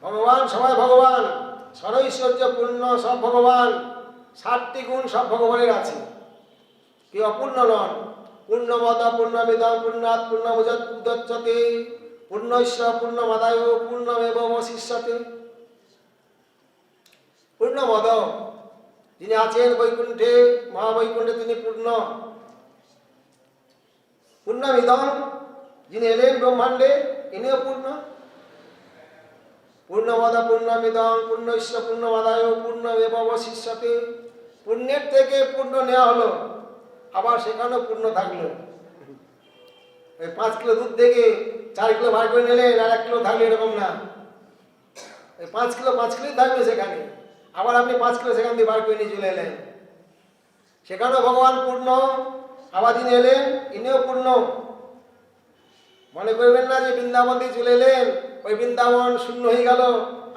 ভগবান সবাই ভগবান, সরৈশ্বর্য পূর্ণ সব ভগবান, 60টি গুণ সব ভগবানের আছে, কেউ অপূর্ণ নন। পূর্ণমদ পূর্ণমিদম পূর্ণাৎ পূর্ণমুদচ্যতে পূর্ণস্য পূর্ণমাদায় পূর্ণমেবশিষ্যতে। পূর্ণমদ, যিনি আছেন বৈকুণ্ঠে, মহাবৈকুণ্ঠে তিনি পূর্ণ। পূর্ণমিদম, যিনি এলেন ব্রহ্মাণ্ডে, ইনিও পূর্ণ। পূর্ণমদ পূর্ণমিদম পূর্ণস্য পূর্ণমাদায় পূর্ণমেবশিষ্যতে। পুণ্যের থেকে পূর্ণ নেওয়া হলো, আবার সেখানেও পূর্ণ থাকলো। ওই 5 কিলো দুধ থেকে 4 কিলো বার করে নিলেন, আর 1 কিলো থাকলো, এরকম না। ওই 5 কিলোই থাকবে সেখানে, আবার আপনি 5 কিলো সেখান দিয়ে বার করে নিয়ে চলে এলেন, সেখানেও ভগবান পূর্ণ। আবার যিনি এলেন ইনিও পূর্ণ। মনে করবেন না যে বৃন্দাবন দিয়ে চলে এলেন, ওই বৃন্দাবন শূন্য হয়ে গেল,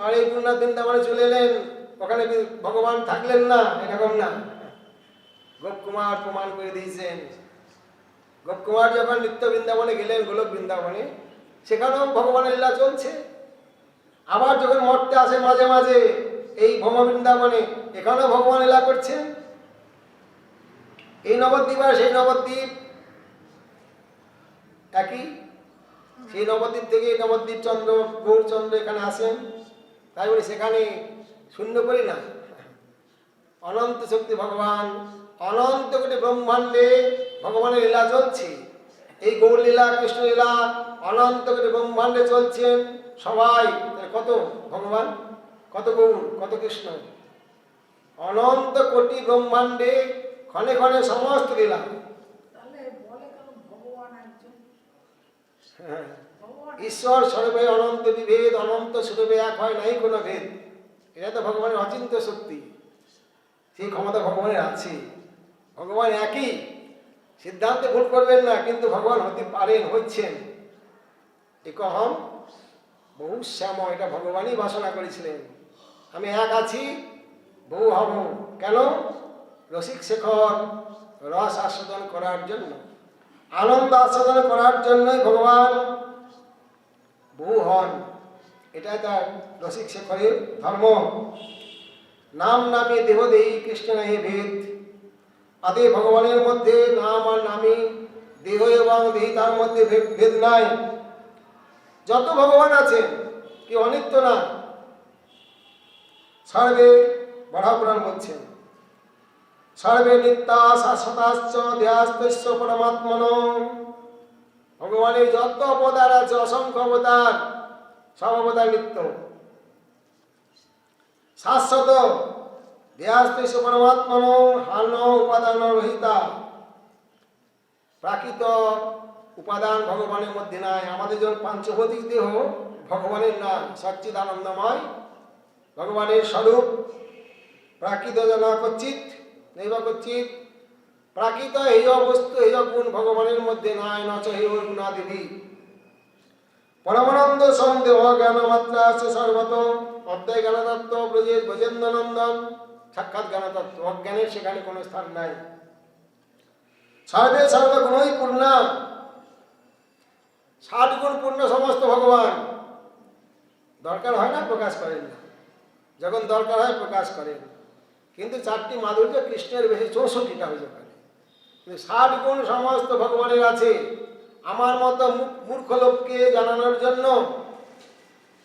আর এই পূর্ণ বৃন্দাবনে চলে এলেন, ওখানে ভগবান থাকলেন না, এরকম না। গোপকুমার প্রমাণ করে দিয়েছেন। গোপকুমার যখন নিত্য বৃন্দাবনে গেলেন, গোলক বৃন্দাবনে, সেখানেও ভগবানের লীলা চলছে। আবার যখন মরতে আসে মাঝে মাঝে এই ভ্রম বৃন্দাবনে, এখানেও ভগবান লীলা করছেন। এই নবদ্বীপ আর সেই নবদ্বীপ একই। সেই নবদ্বীপ থেকে এই নবদ্বীপ চন্দ্র, গৌরচন্দ্র এখানে আসেন। তাই বলি সেখানে শূন্য করি না। অনন্ত শক্তি ভগবান, অনন্ত কোটি ব্রহ্মাণ্ডে ভগবানের লীলা চলছে। এই গৌর লীলা, কৃষ্ণ লীলা অনন্ত কোটি ব্রহ্মাণ্ডে চলছেন সবাই। কত ভগবান, কত গৌর, কত কৃষ্ণ, অনন্ত কোটি ব্রহ্মাণ্ডে ক্ষণে ক্ষণে সমস্ত লীলা। ঈশ্বর সর্বে অনন্ত বিভেদ, অনন্ত স্বরূপে এক হয় নাই কোনো ভেদ। এটা তো ভগবানের অচিন্ত্য শক্তি। সেই ক্ষমতা ভগবানের আছে। ভগবান একই, সিদ্ধান্তে ভুল করবেন না, কিন্তু ভগবান হতে পারেন, হচ্ছেন। একহম বহু শ্যাম, এটা ভগবানই বাসনা করেছিলেন। আমি এক আছি, বহু হব। কেন? রসিক শেখর রস আস্বাদন করার জন্য, আনন্দ আস্বাদন করার জন্যই ভগবান বহু হন। এটাই তার রসিক শেখরের ধর্ম। নাম নামে দেহ দেহি কৃষ্ণ নাহি ভেদ। আদে ভগবানের মধ্যে নাম আর নামে, দেহ এবং দেহি তার মধ্যে ভেদ নাই। যত ভগবান আছেন, কি অনিত্য না। সর্বে বড়া পুরাণ বলছেন, সর্বে নিত্যা শাশ্বতাশ্চ দেহাস্তস্য পরমাত্মন। ভগবানের যত অবতার আছে, অসংখ্য অবতার, সব অবতার নিত্য শাশ্বত। দেহাস্তস্য পরমাত্মন হান উপাদান রহিতা। প্রাকৃত উপাদান ভগবানের মধ্যে নাই। আমাদের যেমন পাঞ্চভৌতিক দেহ, ভগবানের না, সচ্চিদানন্দময় ভগবানের স্বরূপ। প্রাকৃত জন কচ্চিৎ নৈব কচ্চিৎ। প্রাকৃত এই বস্তু, এই গুণ ভগবানের মধ্যে নাই। নচ হে গুণাদিবি। পরমানন্দ সন্দেহ জ্ঞান মাত্রা আছে সর্বত। অধ্যায় জ্ঞানতত্ত্ব ব্রজের ব্রজেন্দ্র নন্দন। সাক্ষাৎ জ্ঞানতত্ত্ব, অজ্ঞানের সেখানে কোনো স্থান নাই। সর্বে সর্বগুণই পূর্ণ। 60 গুণ পূর্ণ সমস্ত ভগবান। দরকার হয় না, প্রকাশ করেন না। যখন দরকার হয় প্রকাশ করেন। কিন্তু 4টি মাধুর্য কৃষ্ণের বেশি, 64টা হয়ে যাবে। কিন্তু 60 গুণ সমস্ত ভগবানের আছে। আমার মতো মূর্খ লোককে জানানোর জন্য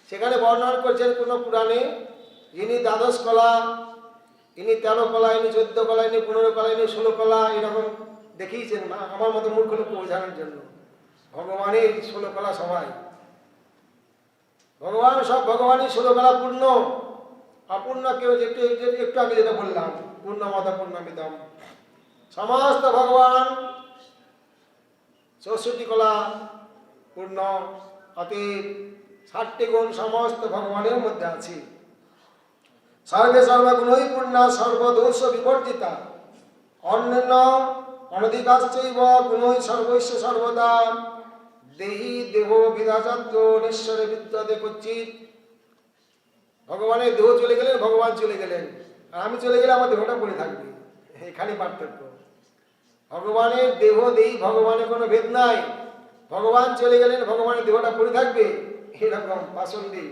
সেখানে বর্ণনা করছেন কোন পুরাণে, ইনি 12 কলা, ইনি 13 কলা, ইনি 14 কলা, ইনি 15 কলা, ইনি 16 কলা, এরকম দেখিয়েছেন আমার মতো মূর্খ লোককে বোঝানোর জন্য। ভগবানের 16 কলা সবাই। ভগবান সব, ভগবানই 16 কলা পূর্ণ। অপূর্ণ কেউ, একটু আগে যেটা বললাম, পূর্ণমদ পূর্ণমিদম। সমস্ত ভগবান 64 কলা পূর্ণ। অতএব 60টি গুণ সমস্ত ভগবানের মধ্যে আছে। সর্বে সর্বগুণই পূর্ণা সর্বদোষ বিবর্জিতা। অন্যান্য অনধিকাশ্চৈব গুণই সর্বস্য সর্বদা। দেহি দেহ বিধাচাত্র নিঃশ্বরে বিদ্যতে কচ্চিৎ। ভগবানের দেহ চলে গেলেন, ভগবান চলে গেলেন, আর আমি চলে গেলে আমার দেহটা পড়ে থাকবে। এখানে পার্থক্য। ভগবানের দেহ দেহি ভগবানের কোনো ভেদ নাই। ভগবান চলে গেলেন, ভগবানের দেহটা পড়ে থাকবে। এরকম পাষণ্ডী,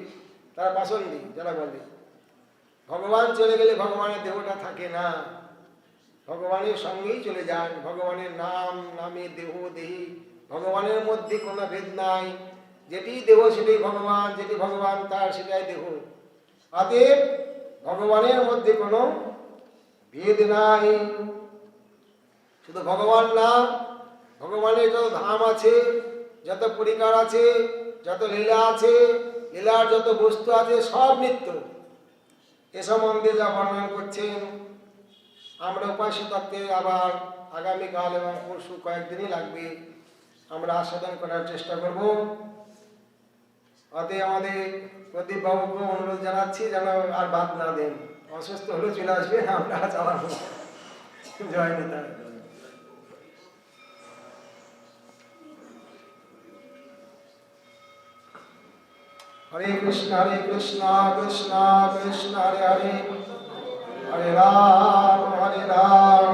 তারা পাষণ্ডী যারা বলে। ভগবান চলে গেলে ভগবানের দেহটা থাকে না, ভগবানের সঙ্গেই চলে যান। ভগবানের নাম নামে দেহ দেহি, ভগবানের মধ্যে কোনো ভেদ নাই। যেটি দেহ সেটাই ভগবান, যেটি ভগবান তার সেটাই দেহ। অতএব ভগবানের মধ্যে কোনো ভেদ নাই। শুধু ভগবান না, ভগবানের যত ধাম আছে, যত পরিকার আছে, যত লীলা আছে, লীলার যত বস্তু আছে, সব নিত্য। এ সম্বন্ধে যা বর্ণনা করছেন, আমরা উপাস্য তত্ত্বে আবার আগামীকাল এবং পরশু কয়েকদিনই লাগবে, আমরা আস্বাদন করার চেষ্টা করব। অতএব আমাদের প্রদীপ বাবুকে অনুরোধ জানাচ্ছি যেন আর বাদ না দেন, অসুস্থ হলে চলে আসবে, আমরা চালাবো। জয় নেতা। হরে কৃষ্ণ কৃষ্ণ কৃষ্ণ হরে হরে, হরে রাম